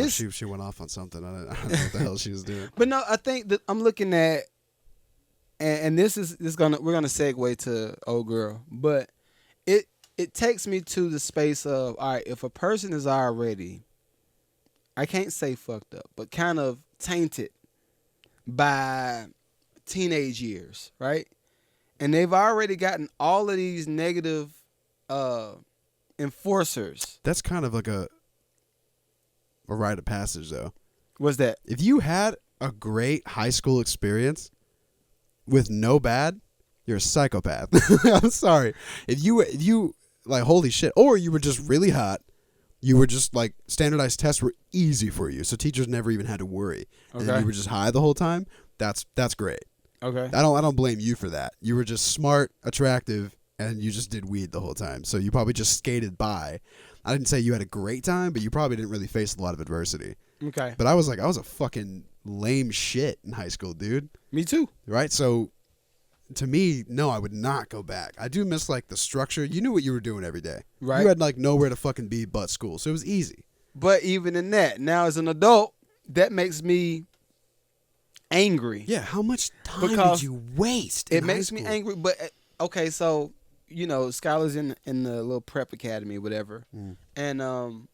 she went off on something. I don't know what the hell she was doing. But no, I think that I'm looking at, and we're gonna segue to old girl, but it takes me to the space of, all right, if a person is already, I can't say fucked up, but kind of tainted by teenage years, right? And they've already gotten all of these negative enforcers. That's kind of like a rite of passage, though. What's that? If you had a great high school experience with no bad, you're a psychopath. I'm sorry. If you like, holy shit, or you were just really hot, you were just like, standardized tests were easy for you, so teachers never even had to worry. Okay. And then you were just high the whole time. That's great. Okay. I don't blame you for that. You were just smart, attractive, and you just did weed the whole time. So you probably just skated by. I didn't say you had a great time, but you probably didn't really face a lot of adversity. Okay. But I was a fucking lame shit in high school, dude. Me too. Right? So to me, no, I would not go back. I do miss like the structure. You knew what you were doing every day. Right. You had like nowhere to fucking be but school. So it was easy. But even in that, now as an adult, that makes me angry. Yeah, how much time did you waste in high school? Me angry, but okay, so you know, Skylar's in the little prep academy, whatever, and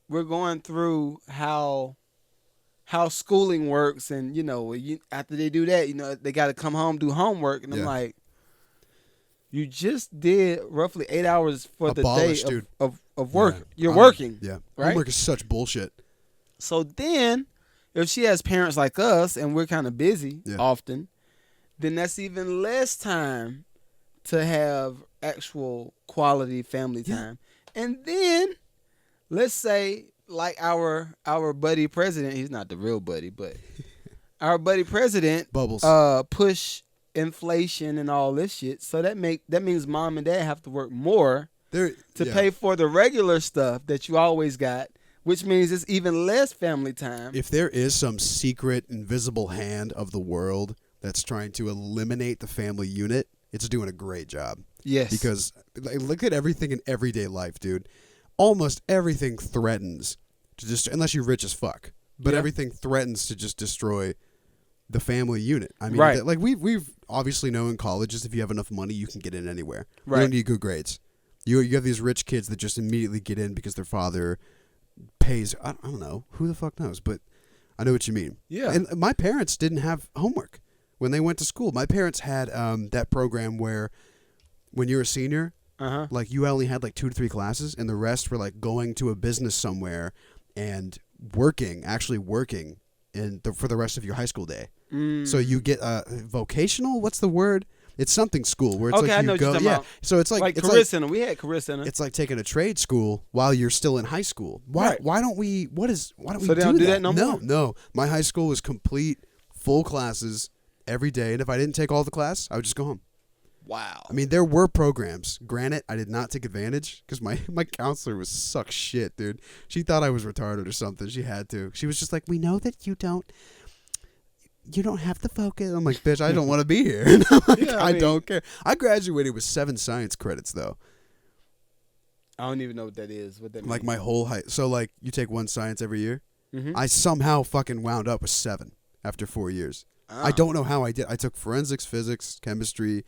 we're going through how schooling works, and you know, after they do that, you know, they got to come home, do homework, and I'm like, you just did roughly 8 hours for the day of work. Yeah. You're working. Yeah, right? Homework is such bullshit. So then, if she has parents like us, and we're kind of busy often, then that's even less time to have actual quality family time. And then, let's say, like our buddy president, he's not the real buddy, but our buddy president Bubbles. push inflation and all this shit. So that means mom and dad have to work more to pay for the regular stuff that you always got, which means it's even less family time. If there is some secret invisible hand of the world that's trying to eliminate the family unit, it's doing a great job. Yes. Because look at everything in everyday life, dude. Almost everything threatens to just, unless you're rich as fuck, but everything threatens to just destroy the family unit. I mean, right. Like we've obviously know in colleges, if you have enough money, you can get in anywhere. Right. You don't need good grades. You have these rich kids that just immediately get in because their father pays. I don't know. Who the fuck knows? But I know what you mean. Yeah. And my parents didn't have homework when they went to school. My parents had that program where when you're a senior, like you only had like 2 to 3 classes, and the rest were like going to a business somewhere and actually working for the rest of your high school day. So you get vocational. What's the word? It's something school where it's okay, like I know you go. what you're talking about. So it's like career center. We had career center. It's like taking a trade school while you're still in high school. Why don't we? Why don't we they don't do that no more? No. My high school was complete full classes every day, and if I didn't take all the class, I would just go home. Wow. I mean, there were programs. Granted, I did not take advantage because my counselor was suck shit, dude. She thought I was retarded or something. She had to. She was just like, we know that you don't have to focus. I'm like, bitch, I don't want to be here. I don't care. I graduated with 7 science credits, though. I don't even know what that is. What that means. Like my whole so like you take 1 science every year. Mm-hmm. I somehow fucking wound up with 7 after 4 years. I don't know how I did. I took forensics, physics, chemistry.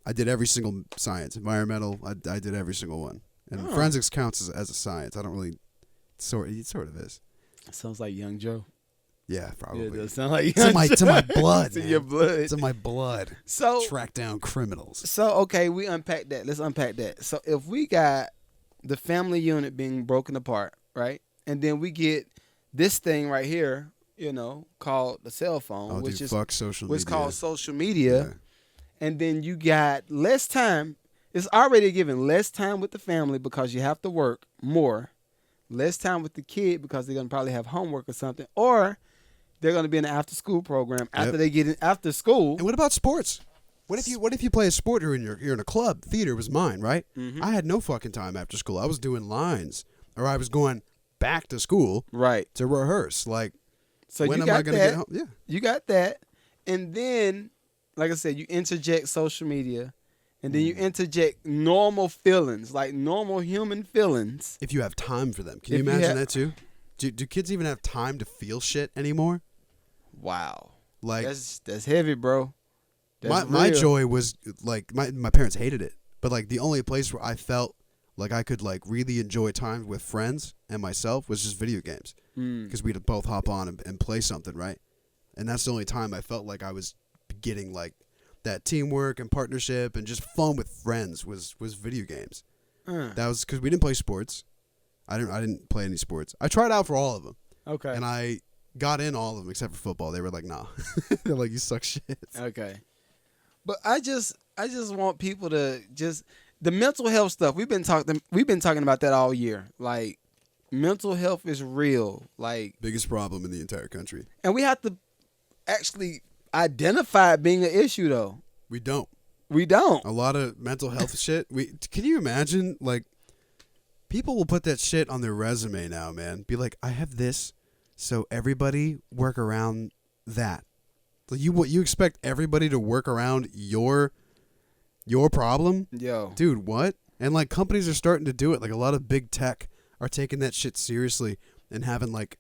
I did every single science. Environmental, I did every single one. And forensics counts as a science. I don't really, it sort of is. Sounds like Young Joe. Yeah, probably. Yeah, it does sound like It's in my blood, It's man. in your blood. It's in my blood. So track down criminals. So okay, we unpack that. Let's unpack that. So if we got the family unit being broken apart, right, and then we get this thing right here, called the cell phone, which is social media. called social media, and then you got less time. It's already given less time with the family because you have to work more, less time with the kid because they're gonna probably have homework or something, or they're gonna be in an after-school program after they get in after school. And what about sports? What if you play a sport or you're in a club? Theater was mine, right? Mm-hmm. I had no fucking time after school. I was doing lines, or I was going back to school, right, to rehearse. Like, so when you am got I gonna that, get home? Yeah, you got that, and then, like I said, you interject social media, and then you interject normal feelings, like normal human feelings. If you have time for them, can you imagine that too? Do kids even have time to feel shit anymore? Wow, like that's heavy, bro. My joy was like my parents hated it, but like the only place where I felt like I could like really enjoy time with friends and myself was just video games, because we'd both hop on and play something, right? And that's the only time I felt like I was getting like that teamwork and partnership and just fun with friends was video games. That was because we didn't play sports. I didn't play any sports. I tried out for all of them. Okay. And I got in all of them except for football. They were like, nah. They're like, you suck shit. Okay. But I just want people to just the mental health stuff. We've been talking about that all year. Like, mental health is real. Like, biggest problem in the entire country. And we have to actually identify it being an issue, though. We don't. A lot of mental health shit. Can you imagine, like, people will put that shit on their resume now, man. Be like, I have this, so everybody work around that. Like, you expect everybody to work around your problem? Yo. Dude, what? And, like, companies are starting to do it. Like, a lot of big tech are taking that shit seriously and having, like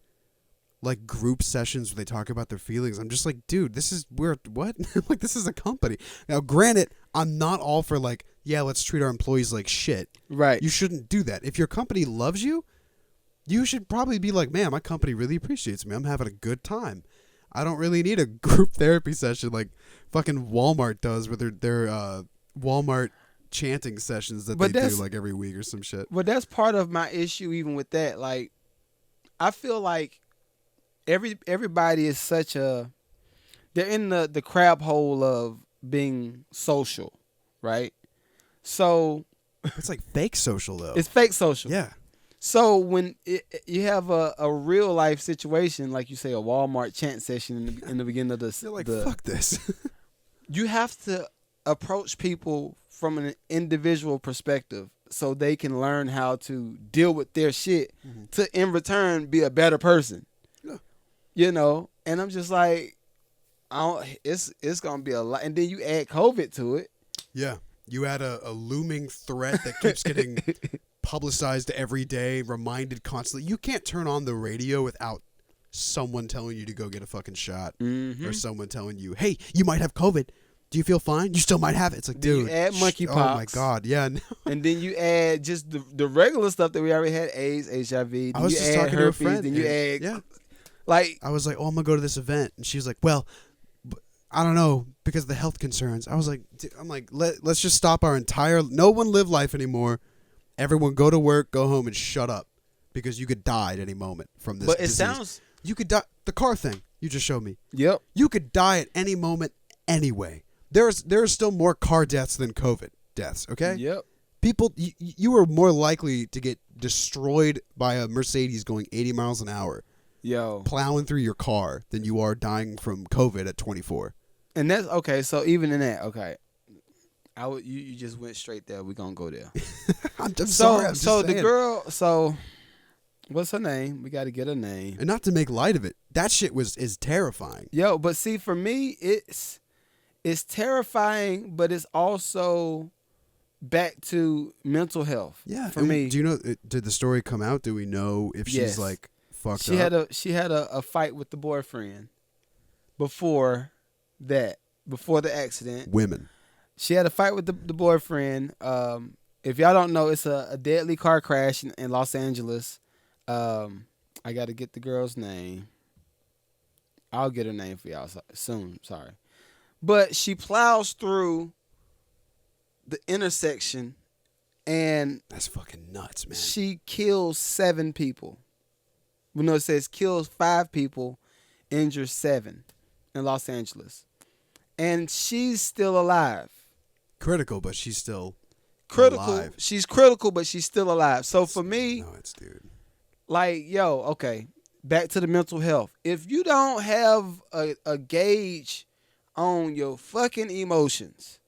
group sessions where they talk about their feelings. I'm just like, dude, this is weird. What? Like, this is a company. Now, granted, I'm not all for like, yeah, let's treat our employees like shit. Right. You shouldn't do that. If your company loves you, you should probably be like, man, my company really appreciates me. I'm having a good time. I don't really need a group therapy session like fucking Walmart does with their Walmart chanting sessions that they do like every week or some shit. But that's part of my issue even with that. Like, I feel like everybody is they're in the crab hole of being social, right? So it's like fake social though. It's fake social. Yeah. So when you have a real life situation, like you say, a Walmart chant session in the beginning of They're like, fuck this. You have to approach people from an individual perspective so they can learn how to deal with their shit to, in return, be a better person. Yeah. You know? And I'm just like, it's going to be a lot. And then you add COVID to it. Yeah. You add a looming threat that keeps getting publicized every day, reminded constantly. You can't turn on the radio without someone telling you to go get a fucking shot, or someone telling you, hey, you might have COVID. Do you feel fine? You still might have it. It's like, dude. You add monkeypox. Oh, my God. Yeah. No. And then you add just the regular stuff that we already had, AIDS, HIV. Then I was you just add talking herpes, to a friend. then you add, yeah. like. I was like, oh, I'm going to go to this event. And she was like, well, I don't know, because of the health concerns. I was like, let's just stop our entire, no one live life anymore. Everyone go to work, go home, and shut up. Because you could die at any moment from this disease. Sounds. You could die. The car thing you just showed me. Yep. You could die at any moment anyway. There are still more car deaths than COVID deaths, okay? Yep. People, you are more likely to get destroyed by a Mercedes going 80 miles an hour, plowing through your car, than you are dying from COVID at 24. And that's, okay, so even in that, okay. You just went straight there. We're going to go there. I'm sorry. So the girl, what's her name? We got to get her name. And not to make light of it, that shit is terrifying. Yo, but see, for me, it's terrifying, but it's also back to mental health. Yeah. For me. Do you know, did the story come out? Do we know if she's like fucked up? She had a fight with the boyfriend before the accident. Women. She had a fight with the boyfriend. If y'all don't know, it's a deadly car crash in Los Angeles. I got to get the girl's name. I'll get her name for y'all soon. Sorry. But she plows through the intersection, and that's fucking nuts, man. She kills 7 people. Well, no, it says kills 5 people, injures 7 in Los Angeles. And she's still alive. Critical, but she's still alive. She's critical, but she's still alive. So it's for me, nuts, dude. Like, yo, okay, back to the mental health. If you don't have a gauge on your fucking emotions,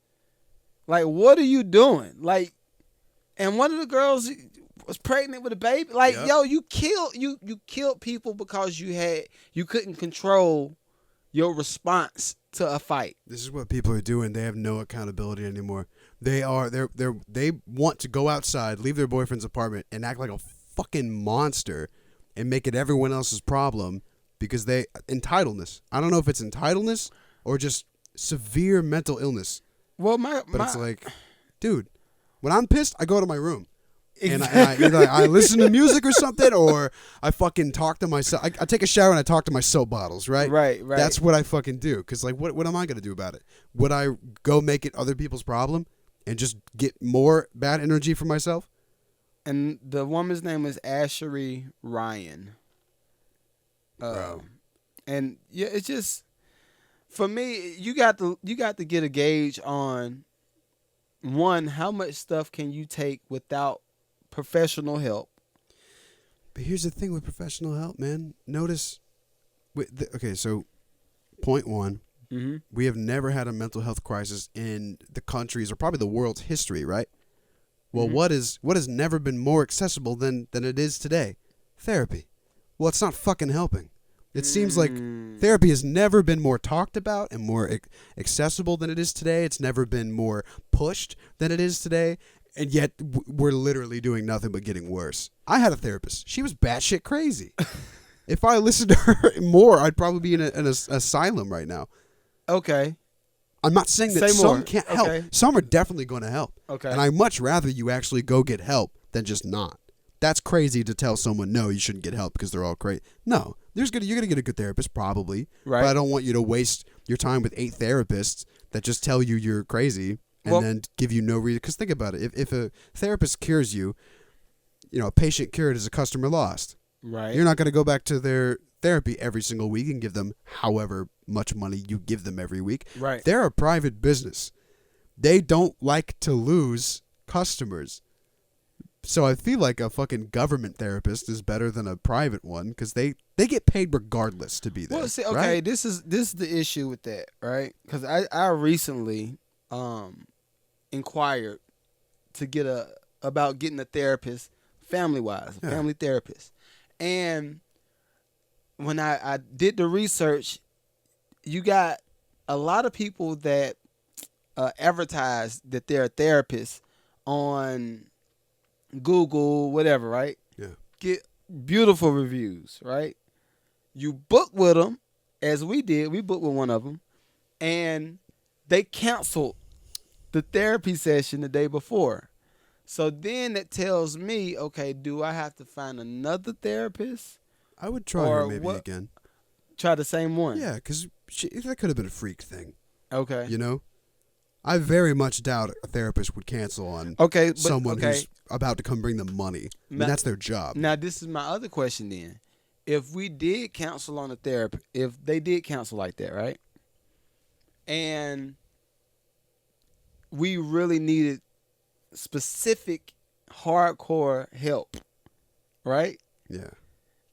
like, what are you doing? Like, and one of the girls was pregnant with a baby. Like, yo, you killed people because you couldn't control your response to a fight. This is what people are doing. They have no accountability anymore. They want to go outside, leave their boyfriend's apartment, and act like a fucking monster and make it everyone else's problem because entitledness. I don't know if it's entitledness or just severe mental illness. Well, it's like, dude, when I'm pissed, I go to my room. Exactly. And I listen to music or something, or I fucking talk to myself. I take a shower and I talk to my soap bottles, right? Right. That's what I fucking do. Because, like, what am I going to do about it? Would I go make it other people's problem and just get more bad energy for myself? And the woman's name is Ashery Ryan. And yeah, it's just, for me, you got to get a gauge on, one, how much stuff can you take without professional help. But here's the thing with professional help, man. Notice, so point 1, we have never had a mental health crisis in the country's or probably the world's history, right? Well, what has never been more accessible than it is today? Therapy. Well, it's not fucking helping. It seems like therapy has never been more talked about and more accessible than it is today. It's never been more pushed than it is today. And yet we're literally doing nothing but getting worse. I had a therapist. She was batshit crazy. If I listened to her more, I'd probably be in an asylum right now. Okay. I'm not saying that some can't help. Okay. Some are definitely going to help. Okay. And I'd much rather you actually go get help than just not. That's crazy to tell someone, no, you shouldn't get help because they're all crazy. No, you're going to get a good therapist, probably. Right. But I don't want you to waste your time with 8 therapists that just tell you you're crazy and then give you no reason. Because think about it. If a therapist cures you, a patient cured is a customer lost. Right. You're not going to go back to their therapy every single week and give them however much money you give them every week. Right. They're a private business. They don't like to lose customers. So I feel like a fucking government therapist is better than a private one because they get paid regardless to be there. Well, see, okay, right? this is the issue with that, right? Because I recently inquired to get about getting a therapist, family therapist, and when I did the research, you got a lot of people that advertise that they're a therapist on Google, whatever, right? Yeah. Get beautiful reviews, right? You book with them, as we did. We booked with one of them, and they canceled the therapy session the day before. So then it tells me, okay, do I have to find another therapist? I would try her maybe again. Try the same one? Yeah, because that could have been a freak thing. Okay. You know? I very much doubt a therapist would cancel on someone who's about to come bring them money. I mean, that's their job. Now, this is my other question then. If we did cancel on a therapist, if they did cancel like that, right? And we really needed specific hardcore help, right? Yeah.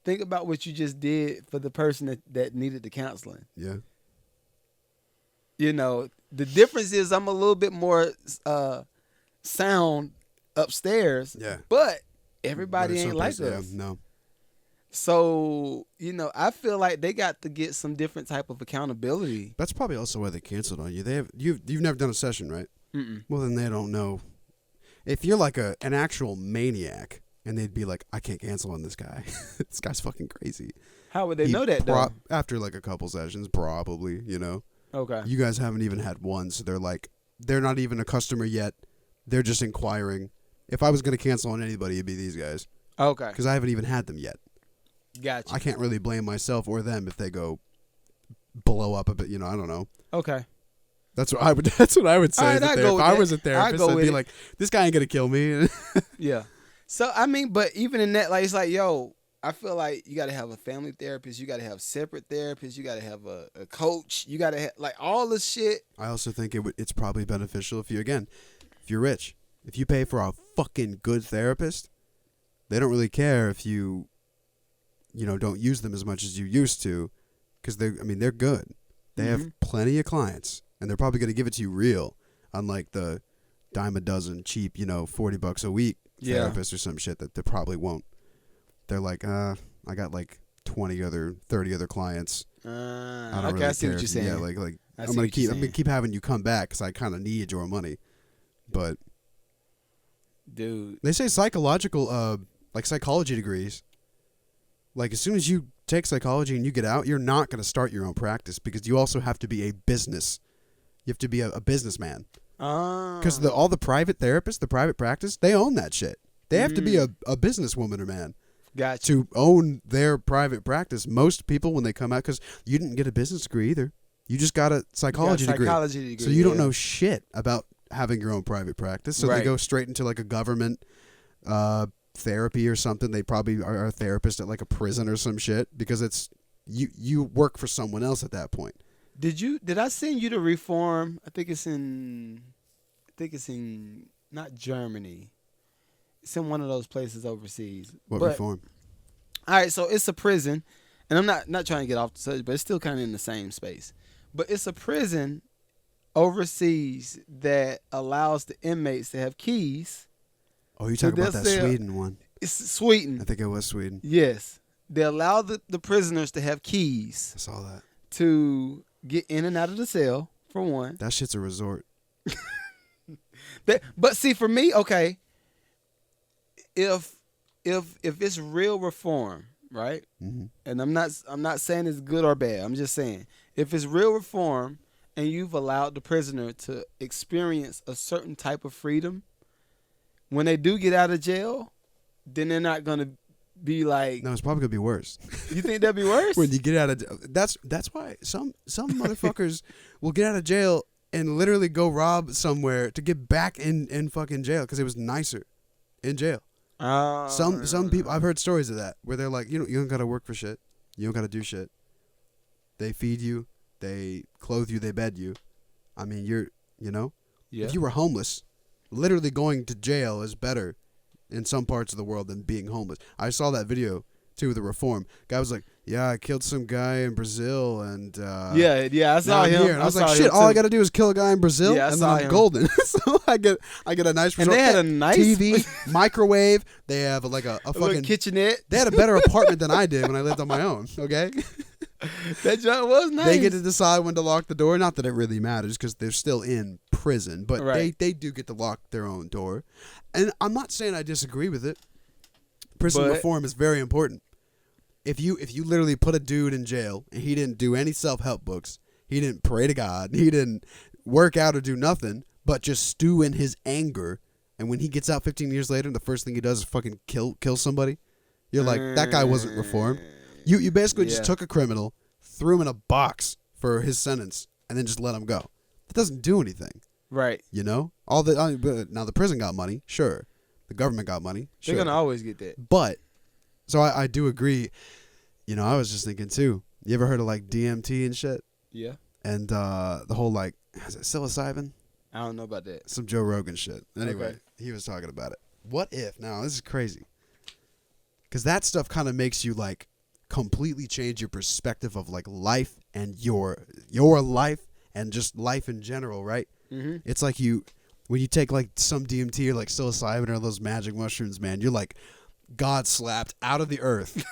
Think about what you just did for the person that needed the counseling. Yeah. You know, the difference is I'm a little bit more sound upstairs. Yeah. But everybody ain't like us. No. So, you know, I feel like they got to get some different type of accountability. That's probably also why they canceled on you. You've never done a session, right? Mm-mm. Well, then they don't know. If you're like an actual maniac, and they'd be like, I can't cancel on this guy. This guy's fucking crazy. How would they know that, though? After like a couple sessions, probably, you know. Okay. You guys haven't even had one, so they're not even a customer yet. They're just inquiring. If I was going to cancel on anybody, it'd be these guys. Okay. Because I haven't even had them yet. Gotcha. I can't really blame myself or them if they go blow up a bit. You know, I don't know. Okay. That's what I would. That's what I would say. Right, if I was a therapist, I'd be like, "This guy ain't gonna kill me." Yeah. So I mean, but even in that, like, it's like, yo, I feel like you got to have a family therapist. You got to have separate therapists. You got to have a coach. You got to have like all this shit. I also think it's probably beneficial if you're rich, if you pay for a fucking good therapist, they don't really care if you don't use them as much as you used to, because they're good. They have plenty of clients. And they're probably going to give it to you real, unlike the dime a dozen cheap, $40 a week therapist or some shit that they probably won't. They're like, I got like 30 other clients. I don't really see care. what you're saying. Yeah, like I'm gonna keep having you come back because I kind of need your money. But dude, they say psychology degrees. Like as soon as you take psychology and you get out, you're not going to start your own practice because you also have to be a business. You have to be a businessman. Because all the private therapists, the private practice, they own that shit. They have to be a businesswoman or man. Gotcha. To own their private practice. Most people, when they come out, because you didn't get a business degree either. You just got a psychology degree. So you don't know shit about having your own private practice. So they go straight into like a government therapy or something. They probably are a therapist at like a prison or some shit because it's you work for someone else at that point. Did I send you to Reform? I think it's in not Germany. It's in one of those places overseas. What Reform? All right, so it's a prison, and I'm not trying to get off the subject, but it's still kind of in the same space. But it's a prison overseas that allows the inmates to have keys. Oh, you're talking about that Sweden one. It's Sweden. I think it was Sweden. Yes. They allow the prisoners to have keys. I saw that. To get in and out of the cell, for one. That shit's a resort. But see, for me, okay, if it's real reform, right? Mm-hmm. And I'm not saying it's good or bad. I'm just saying if it's real reform and you've allowed the prisoner to experience a certain type of freedom, when they do get out of jail, then they're not gonna be like. No, it's probably gonna be worse. You think that'd be worse? When you get out of that's why some motherfuckers will get out of jail and literally go rob somewhere to get back in fucking jail because it was nicer in jail. Some people, I've heard stories of that where they're like, you don't gotta work for shit, you don't gotta do shit. They feed you, they clothe you, they bed you. I mean, if you were homeless, literally going to jail is better in some parts of the world than being homeless. I saw that video too with the reform. Guy was like, "Yeah, I killed some guy in Brazil, and I saw him. Here." And I was like, "Shit, all I got to do is kill a guy in Brazil, Yeah, I and saw then I'm him. golden." So I get a nice resort. And they had a nice TV, microwave. They have like a little fucking kitchenette. They had a better apartment than I did when I lived on my own. Okay. That joint was nice. They get to decide when to lock the door. Not that it really matters because they're still in prison, but Right. they do get to lock their own door. And I'm not saying I disagree with it. Prison But- reform is very important. If you literally put a dude in jail and he didn't do any self-help books, he didn't pray to God, he didn't work out or do nothing, but just stew in his anger, and when he gets out 15 years later, the first thing he does is fucking kill somebody, you're like, that guy wasn't reformed. You basically just took a criminal, threw him in a box for his sentence, and then just let him go. That doesn't do anything. Right. You know? Now the prison got money, sure. The government got money, sure. They're going to always get that. But, so I do agree. You know, I was just thinking too, you ever heard of like DMT and shit? Yeah. And the whole like, is it psilocybin? I don't know about that. Some Joe Rogan shit. Anyway, Okay. he was talking about it. What if, now this is crazy, because that stuff kind of makes you like completely change your perspective of like life and your life and just life in general, right? Mm-hmm. It's like when you take like some DMT or like psilocybin or those magic mushrooms, man, you're like God slapped out of the earth.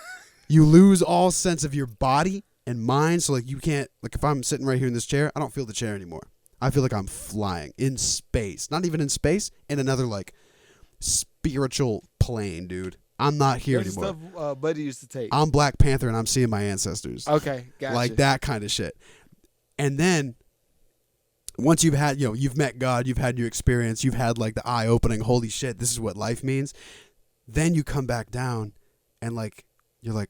You lose all sense of your body and mind. So like you can't, like if I'm sitting right here in this chair, I don't feel the chair anymore. I feel like I'm flying in space. Not even in space, in another like spiritual plane, dude. I'm not here That's anymore. the stuff Buddy used to take. I'm Black Panther and I'm seeing my ancestors. Okay, gotcha. Like that kind of shit. And then once you've had, you've met God, you've had your experience, you've had like the eye-opening, holy shit, this is what life means. Then you come back down and like you're like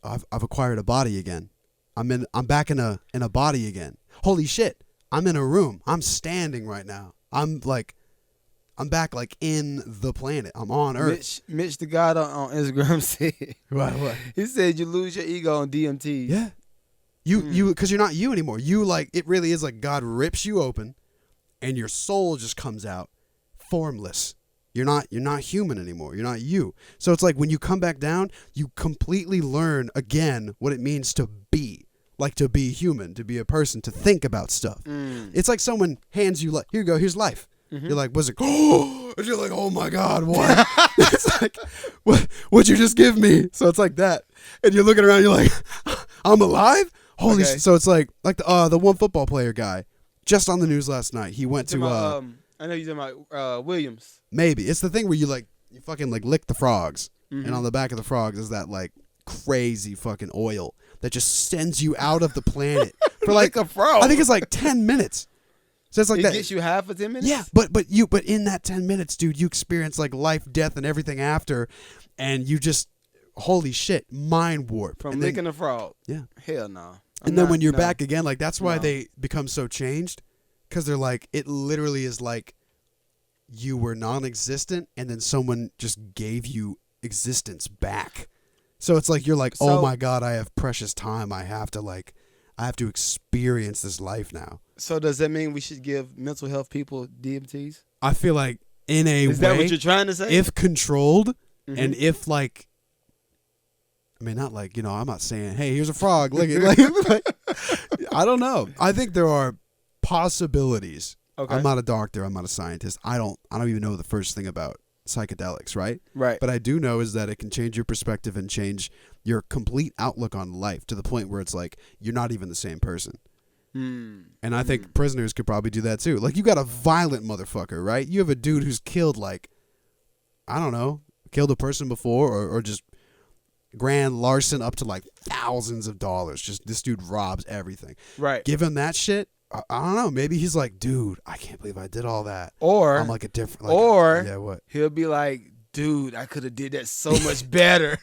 I've acquired a body again. I'm back in a body again. Holy shit. I'm in a room. I'm standing right now. I'm back like in the planet. I'm on Earth. Mitch the God on Instagram said. What? He said you lose your ego on DMT. Yeah. You because you're not you anymore. You like, it really is like God rips you open and your soul just comes out formless. You're not human anymore. You're not you. So it's like when you come back down, you completely learn again what it means to be. Like to be human, to be a person, to think about stuff. It's like someone hands you, like, here you go, here's life. Mm-hmm. You're like, what's it? Oh, and you're like, oh my God, what? It's like, what'd you just give me? So it's like that. And you're looking around, you're like, I'm alive? Holy Okay. So it's like the one football player guy, just on the news last night. He went to, I know you're talking about Williams. maybe. It's the thing where you fucking like lick the frogs. Mm-hmm. And on the back of the frogs is that like crazy fucking oil that just sends you out of the planet for like a frog. I think it's like 10 minutes. So it's like It that. gets you half for 10 minutes? Yeah, but in that 10 minutes, dude, you experience like life, death, and everything after, and you just, holy shit, mind warp. From And then- licking a frog. Yeah. Hell no. And then when you're back again, like that's why they become so changed, because they're like, it literally is like you were non-existent, and then someone just gave you existence back. So it's like you're like, oh So- my God, I have precious time. I have to experience this life now. So does that mean we should give mental health people DMTs? I feel like in a way, Is that what you're trying to say? if controlled, Mhm. and if like, I mean, not like, I'm not saying, hey, here's a frog, lick it. Like, I don't know. I think there are possibilities. Okay. I'm not a doctor. I'm not a scientist. I don't even know the first thing about psychedelics, right? Right. But I do know is that it can change your perspective and change your complete outlook on life to the point where it's like you're not even the same person. And I think prisoners could probably do that too. Like you got a violent motherfucker, right? You have a dude who's killed like, I don't know, killed a person before or just grand larceny up to like thousands of dollars. Just this dude robs everything. Right. Give him that shit. I don't know. Maybe he's like, dude, I can't believe I did all that. Or I'm like a different. Like, or yeah, what? he'll be like, dude, I could have did that so much better.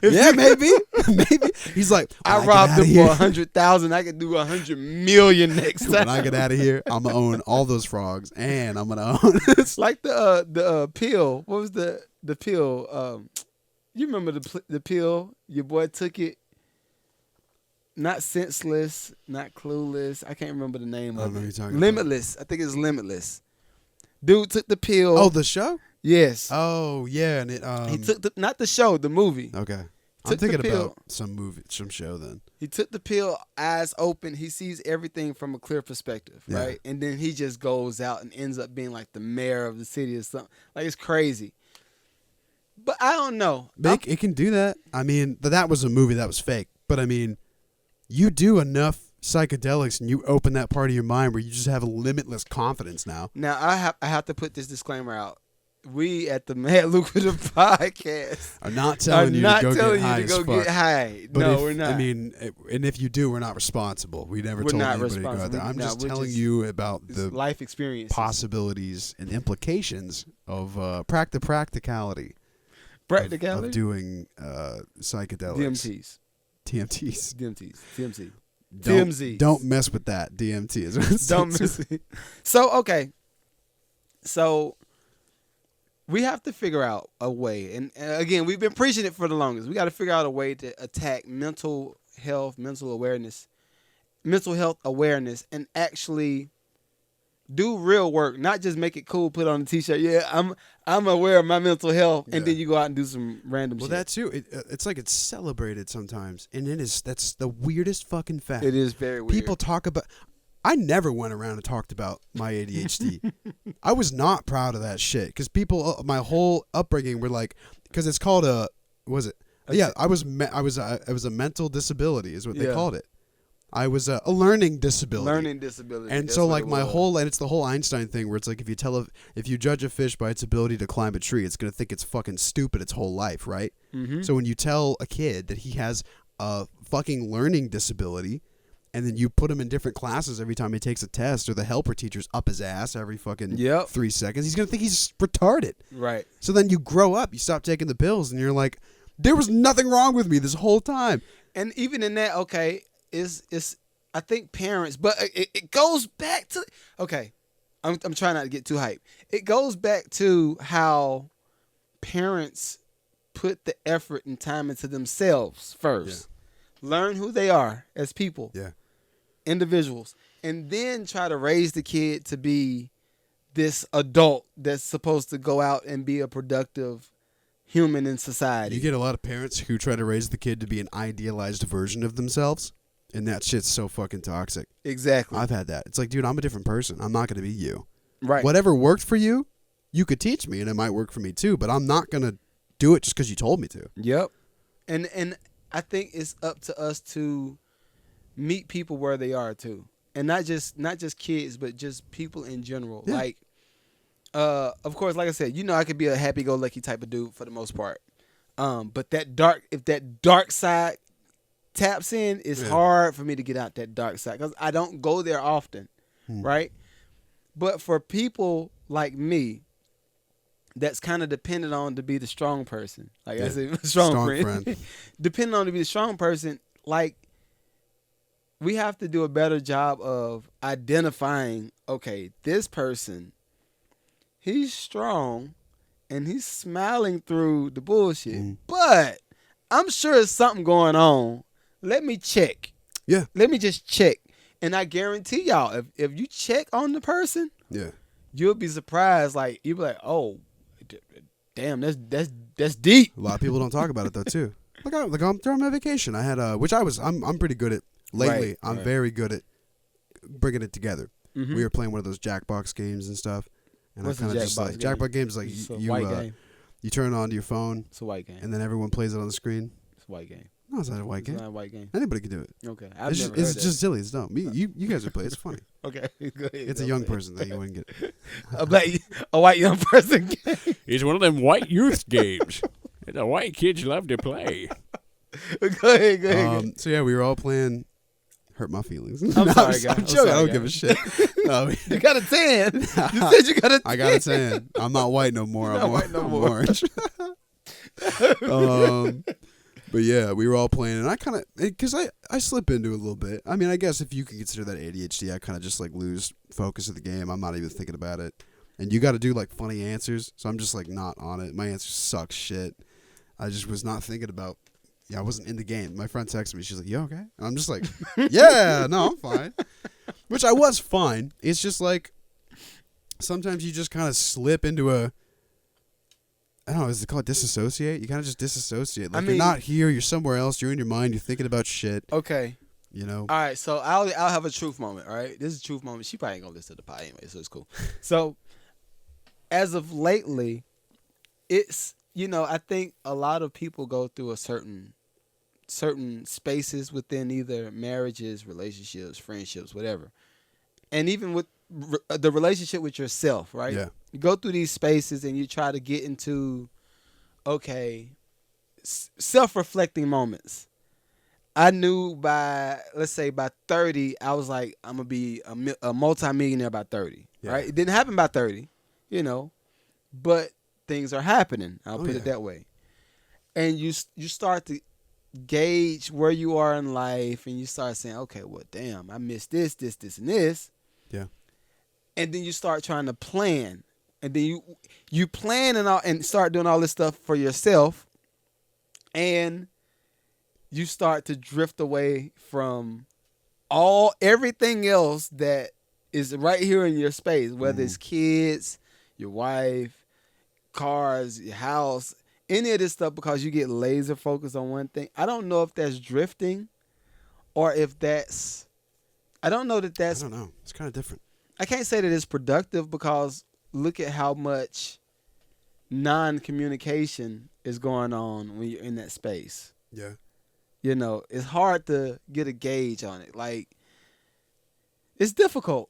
Yeah, maybe. Maybe he's like, I robbed him for 100,000. I could do 100 million next time. When I get out of here, I'm gonna own all those frogs, and I'm gonna own. Like the pill. What was the pill? You remember the pill? Your boy took it. Not senseless, not clueless. I can't remember the name I don't of know it. what you're talking Limitless. I think it's Limitless. Dude took the pill. Oh, the show? Yes. Oh, yeah. And it He took not the show, the movie. Okay. I'm Took the thinking pill. about some show then. He took the pill, eyes open. He sees everything from a clear perspective, Yeah. right? And then he just goes out and ends up being like the mayor of the city or something. Like, it's crazy. But I don't know. It can do that. I mean, that was a movie that was fake. But I mean, you do enough psychedelics and you open that part of your mind where you just have a limitless confidence now. Now, I have to put this disclaimer out. We at the Mad Lucrative Podcast I'm not telling you to go get high. But no, we're not. I mean, and if you do, we're not responsible. We never told anybody to go out there. I'm just telling you about the life experience, possibilities and implications of practicality. Practicality? Of doing psychedelics. TMZ. Don't mess with that. DMT is what it Don't mess with it. So we have to figure out a way. And again, we've been preaching it for the longest. We got to figure out a way to attack mental health awareness, and actually do real work, not just make it cool, put on a t-shirt. Yeah, I'm aware of my mental health, and then you go out and do some random shit. Well, that too. It's like it's celebrated sometimes, and that's the weirdest fucking fact. It is very weird. People talk about. I never went around and talked about my ADHD. I was not proud of that shit because people, my whole upbringing, were like, because it's called a, was it? Yeah, I was a mental disability is what they called it. I was a learning disability. And so like my whole, and it's the whole Einstein thing where it's like if you judge a fish by its ability to climb a tree, it's gonna think it's fucking stupid its whole life, right? Mm-hmm. So when you tell a kid that he has a fucking learning disability, and then you put him in different classes every time he takes a test, or the helper teacher's up his ass every fucking 3 seconds, he's gonna think he's retarded. Right. So then you grow up, you stop taking the pills, and you're like, there was nothing wrong with me this whole time. And even in that, okay. Is I think parents, but it goes back to, okay, I'm trying not to get too hyped. It goes back to how parents put the effort and time into themselves first. Yeah. Learn who they are as people, individuals, and then try to raise the kid to be this adult that's supposed to go out and be a productive human in society. You get a lot of parents who try to raise the kid to be an idealized version of themselves. And that shit's so fucking toxic. Exactly. I've had that. It's like, dude, I'm a different person. I'm not going to be you. Right. Whatever worked for you, you could teach me, and it might work for me too. But I'm not going to do it just because you told me to. Yep. And I think it's up to us to meet people where they are too, and not just kids, but just people in general. Yeah. Like, of course, like I said, I could be a happy-go-lucky type of dude for the most part. But if that dark side taps in, it's hard for me to get out that dark side because I don't go there often, right? But for people like me, that's kind of dependent on to be the strong person. Like I said, strong friend. Depending on to be the strong person, like we have to do a better job of identifying, okay, this person, he's strong and he's smiling through the bullshit, but I'm sure there's something going on. Let me check. Yeah. Let me just check. And I guarantee y'all, if you check on the person, you'll be surprised. Like, you'll be like, oh, damn, that's deep. A lot of people don't talk about it, though, too. Like I'm on my vacation. I had I'm pretty good at, lately, I'm very good at bringing it together. Mm-hmm. We were playing one of those Jackbox games and stuff. And What's I kind of just like, Jackbox games like you turn it on to your phone. It's a white game. And then everyone plays it on the screen. It's a white game. No, it's not a white game. It's not a white game. Anybody can do it. Okay. It's just silly. It's dumb. You guys would play. It's funny. Okay. Go ahead. It's a young person that you wouldn't get. A white young person game. It's one of them white youth games. The white kids love to play. Go ahead. So yeah, we were all playing Hurt My Feelings. I'm sorry, guys. I'm joking. I don't give a shit. No, you got a 10. You said you got a 10. I got a 10. I'm not white no more. I'm orange. But yeah, we were all playing, and I kind of, because I slip into it a little bit. I mean, I guess if you can consider that ADHD, I kind of just like lose focus of the game. I'm not even thinking about it. And you got to do like funny answers, so I'm just like not on it. My answers suck shit. I just was not thinking about, I wasn't in the game. My friend texted me, she's like, you okay? And I'm just like, yeah, no, I'm fine. Which I was fine. It's just like, sometimes you just kind of slip into a, I don't know, is it called disassociate? You kind of just disassociate. Like, you're not here, you're somewhere else, you're in your mind, you're thinking about shit. Okay. You know? All right, so I'll have a truth moment, all right? This is a truth moment. She probably ain't going to listen to the pod anyway, so it's cool. So, as of lately, it's, I think a lot of people go through a certain spaces within either marriages, relationships, friendships, whatever. And even with the relationship with yourself, right? Yeah. You go through these spaces and you try to get into, self-reflecting moments. I knew by 30, I was like, I'm going to be a multimillionaire by 30, right? It didn't happen by 30, but things are happening. I'll put it that way. And you start to gauge where you are in life, and you start saying, okay, well, damn, I missed this, and this. Yeah. And then you start trying to plan. And then you plan and start doing all this stuff for yourself. And you start to drift away from everything else that is right here in your space, whether it's kids, your wife, cars, your house, any of this stuff, because you get laser focused on one thing. I don't know if that's drifting or if that's, I don't know. It's kind of different. I can't say that it's productive, because look at how much non-communication is going on when you're in that space. Yeah. It's hard to get a gauge on it. Like, it's difficult.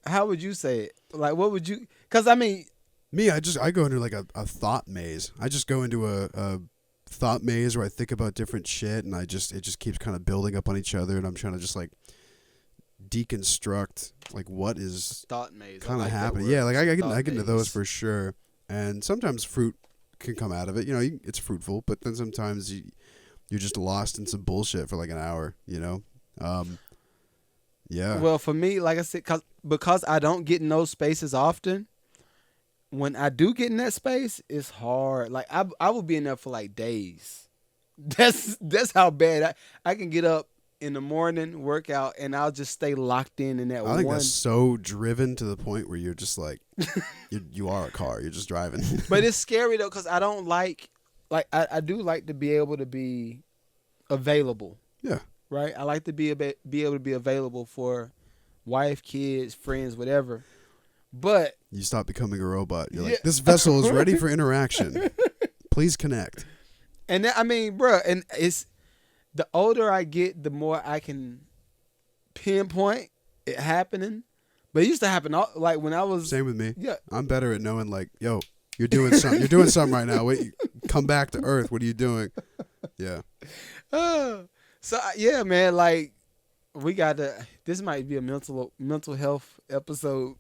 How would you say it? Like, what would you, because I mean, me, I go into like a thought maze. I just go into a thought maze where I think about different shit, and it just keeps kind of building up on each other, and I'm trying to just like deconstruct like what is thought maze kind of happening. Yeah, like I get into those for sure. And sometimes fruit can come out of it. It's fruitful, but then sometimes you're just lost in some bullshit for like an hour. Yeah. Well, for me, like I said, because I don't get in those spaces often. When I do get in that space, it's hard. Like I will be in there for like days. That's how bad I can get up in the morning, work out, and I'll just stay locked in that one. I think that's so driven to the point where you're just like, you are a car. You're just driving. But it's scary though, because I don't like I do like to be able to be available. Yeah. Right. I like to be able to be available for wife, kids, friends, whatever. But you stop becoming a robot. You're like, this vessel is ready for interaction. Please connect. And I mean, bro, and it's the older I get, the more I can pinpoint it happening. But it used to happen like when I was same with me. Yeah, I'm better at knowing like, yo, you're doing something. You're doing something right now. Wait, come back to earth. What are you doing? Yeah. So yeah, man, like we got to. This might be a mental health episode.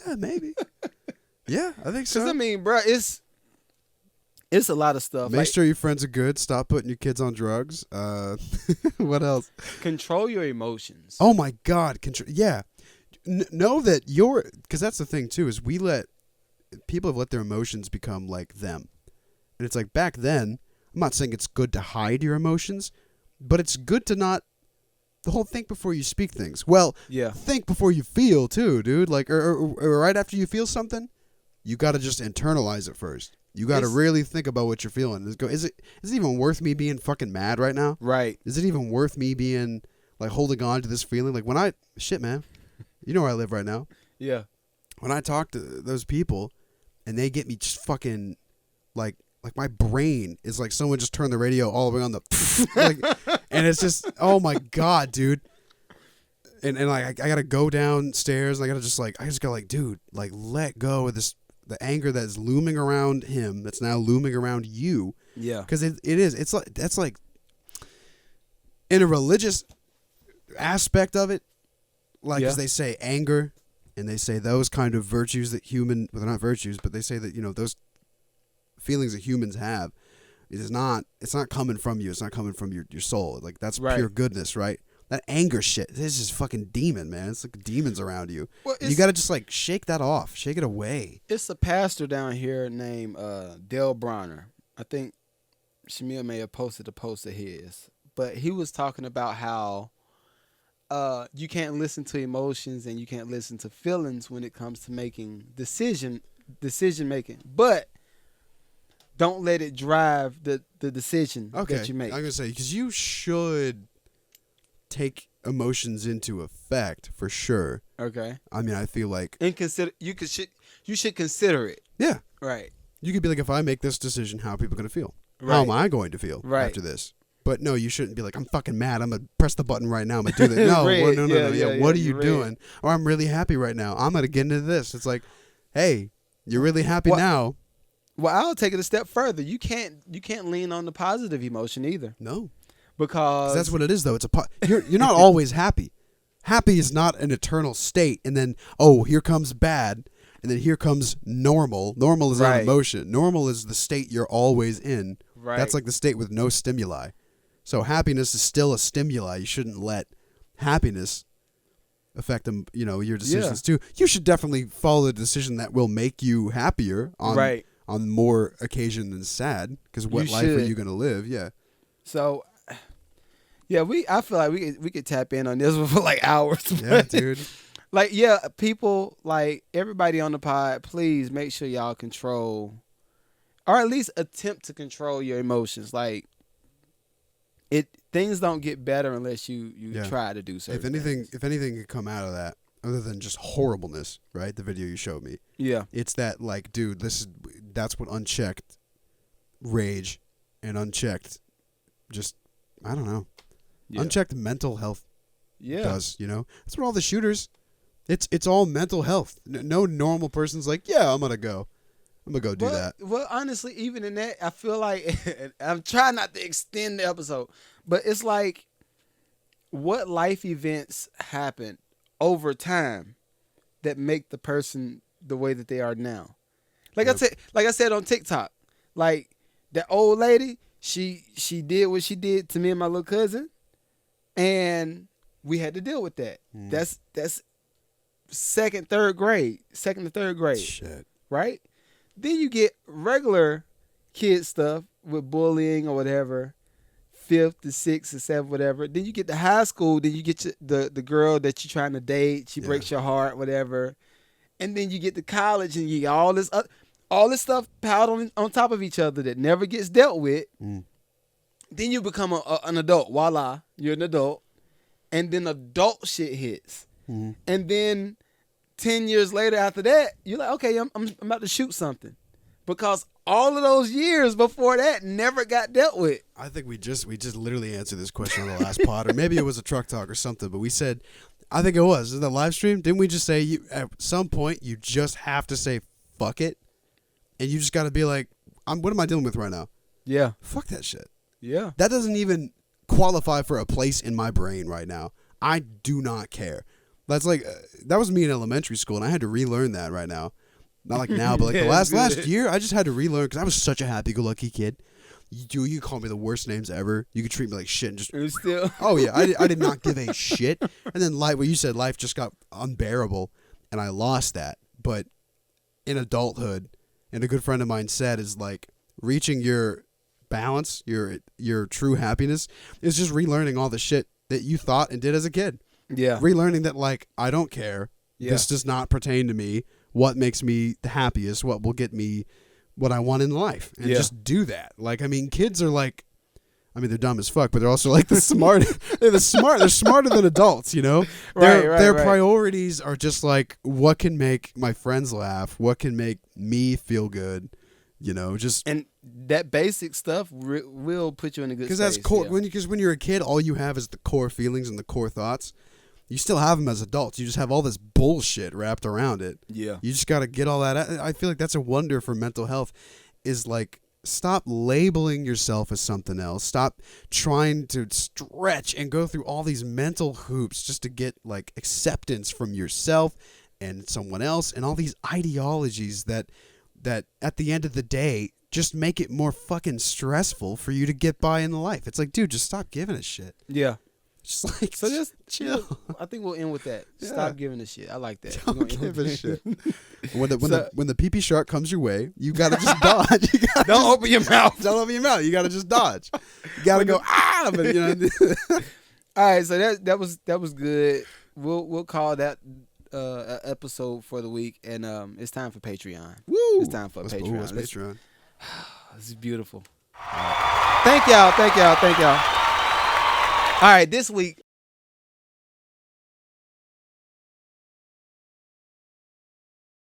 Yeah, maybe. Yeah, I think so. Because I mean, bro, it's a lot of stuff. Make sure your friends are good. Stop putting your kids on drugs. What else? Control your emotions. Oh my God, Yeah, know that because that's the thing too, is people have let their emotions become like them, and it's like back then. I'm not saying it's good to hide your emotions, but it's good to not. The whole think before you speak things. Well, yeah. Think before you feel too, dude. Like, or right after you feel something, you got to just internalize it first. You got to really think about what you're feeling. Is it even worth me being fucking mad right now? Right. Is it even worth me being like holding on to this feeling? Like man, you know where I live right now. Yeah. When I talk to those people, and they get me just fucking like my brain is like someone just turned the radio all the way on the and it's just, oh my God, dude. And like I gotta go downstairs and I just gotta dude, like let go of this, the anger that's looming around him, that's now looming around you. Yeah. Because it's like, that's like in a religious aspect of it, like, as they say anger, and they say those kind of virtues that well, they're not virtues, but they say that, those feelings that humans have, it's not coming from you. It's not coming from your soul. Like, that's pure goodness, right? That anger shit, this is fucking demon, man. It's like demons around you. Well, you got to just like shake that off, shake it away. It's a pastor down here named Dale Bronner. I think Shamil may have posted a post of his, but he was talking about how you can't listen to emotions and you can't listen to feelings when it comes to making decision making. But don't let it drive the decision that you make. I'm gonna say because you should take emotions into effect for sure. Okay. I mean, I feel like you should consider it. Yeah. Right. You could be like, if I make this decision, how are people gonna feel? Right. How am I going to feel after this? But no, you shouldn't be like, I'm fucking mad. I'm going to press the button right now. I'm going to do this. No, no. What are you doing? Or I'm really happy right now. I'm going to get into this. It's like, hey, you're really happy now. Well, I'll take it a step further. You can't lean on the positive emotion either. No. Because that's what it is, though. It's you're not always happy. Happy is not an eternal state. And then, here comes bad. And then here comes normal. Normal is not emotion. Normal is the state you're always in. Right. That's like the state with no stimuli. So happiness is still a stimuli. You shouldn't let happiness affect them, your decisions too. You should definitely follow the decision that will make you happier on more occasion than sad. Because what life are you going to live? Yeah. So, I feel like we could tap in on this one for like hours. Yeah, dude. Like, people, like everybody on the pod, please make sure y'all control, or at least attempt to control your emotions. Like, things don't get better unless you try to do so. If anything can come out of that, other than just horribleness, right? The video you showed me. Yeah. It's that, like, dude, that's what unchecked rage and unchecked just, I don't know. Yeah. Unchecked mental health does, That's what all the shooters, it's all mental health. No normal person's like, yeah, I'm going to go do that. Well, honestly, even in that, I feel like I'm trying not to extend the episode, but it's like, what life events happen over time that make the person the way that they are now? Like I said on TikTok, like that old lady, she did what she did to me and my little cousin, and we had to deal with that. That's second to third grade. Shit. Right? Then you get regular kid stuff with bullying or whatever, 5th to 6th or 7th, whatever. Then you get to high school. Then you get the girl that you're trying to date. She breaks your heart, whatever. And then you get to college and you get all this stuff piled on top of each other that never gets dealt with. Then you become an adult. Voila, you're an adult. And then adult shit hits. And then 10 years later after that, you're like, okay, I'm about to shoot something. Because all of those years before that never got dealt with. I think we just literally answered this question on the last pod, or maybe it was a truck talk or something, but we said, I think it was in the live stream, didn't we just say at some point you just have to say fuck it, and you just got to be like, what am I dealing with right now? Yeah. Fuck that shit. Yeah. That doesn't even qualify for a place in my brain right now. I do not care. That's like, that was me in elementary school, and I had to relearn that right now. Not like now, but like the last year, I just had to relearn because I was such a happy-go-lucky kid. You call me the worst names ever. You could treat me like shit and just... Still? Oh, yeah. I did not give a shit. And then what you said, life just got unbearable, and I lost that. But in adulthood, and a good friend of mine said, is like reaching your balance, your true happiness, is just relearning all the shit that you thought and did as a kid. Yeah. Relearning that, like, I don't care. Yeah. This does not pertain to me. What makes me the happiest? What will get me what I want in life? And just do that. Like, I mean, kids are like, they're dumb as fuck, but they're also like the smart. They're smarter than adults, Their priorities are just like, what can make my friends laugh? What can make me feel good? And that basic stuff will put you in a good space. Because that's core. Because when you're a kid, all you have is the core feelings and the core thoughts. You still have them as adults. You just have all this bullshit wrapped around it. Yeah. You just got to get all that out. I feel like that's a wonder for mental health, is like, stop labeling yourself as something else. Stop trying to stretch and go through all these mental hoops just to get like acceptance from yourself and someone else, and all these ideologies that at the end of the day just make it more fucking stressful for you to get by in life. It's like, dude, just stop giving a shit. Yeah. Just like, so just chill. I think we'll end with that. Yeah. Stop giving a shit. I like that. Don't give a shit. When the pee-pee shark comes your way, you gotta just dodge. Don't open your mouth. Don't open your mouth. You gotta just dodge. You gotta go, but All right, so that was good. We'll call that a episode for the week, and it's time for Patreon. Woo! It's time for Patreon. What's Patreon? This is beautiful. Thank y'all. All right, this week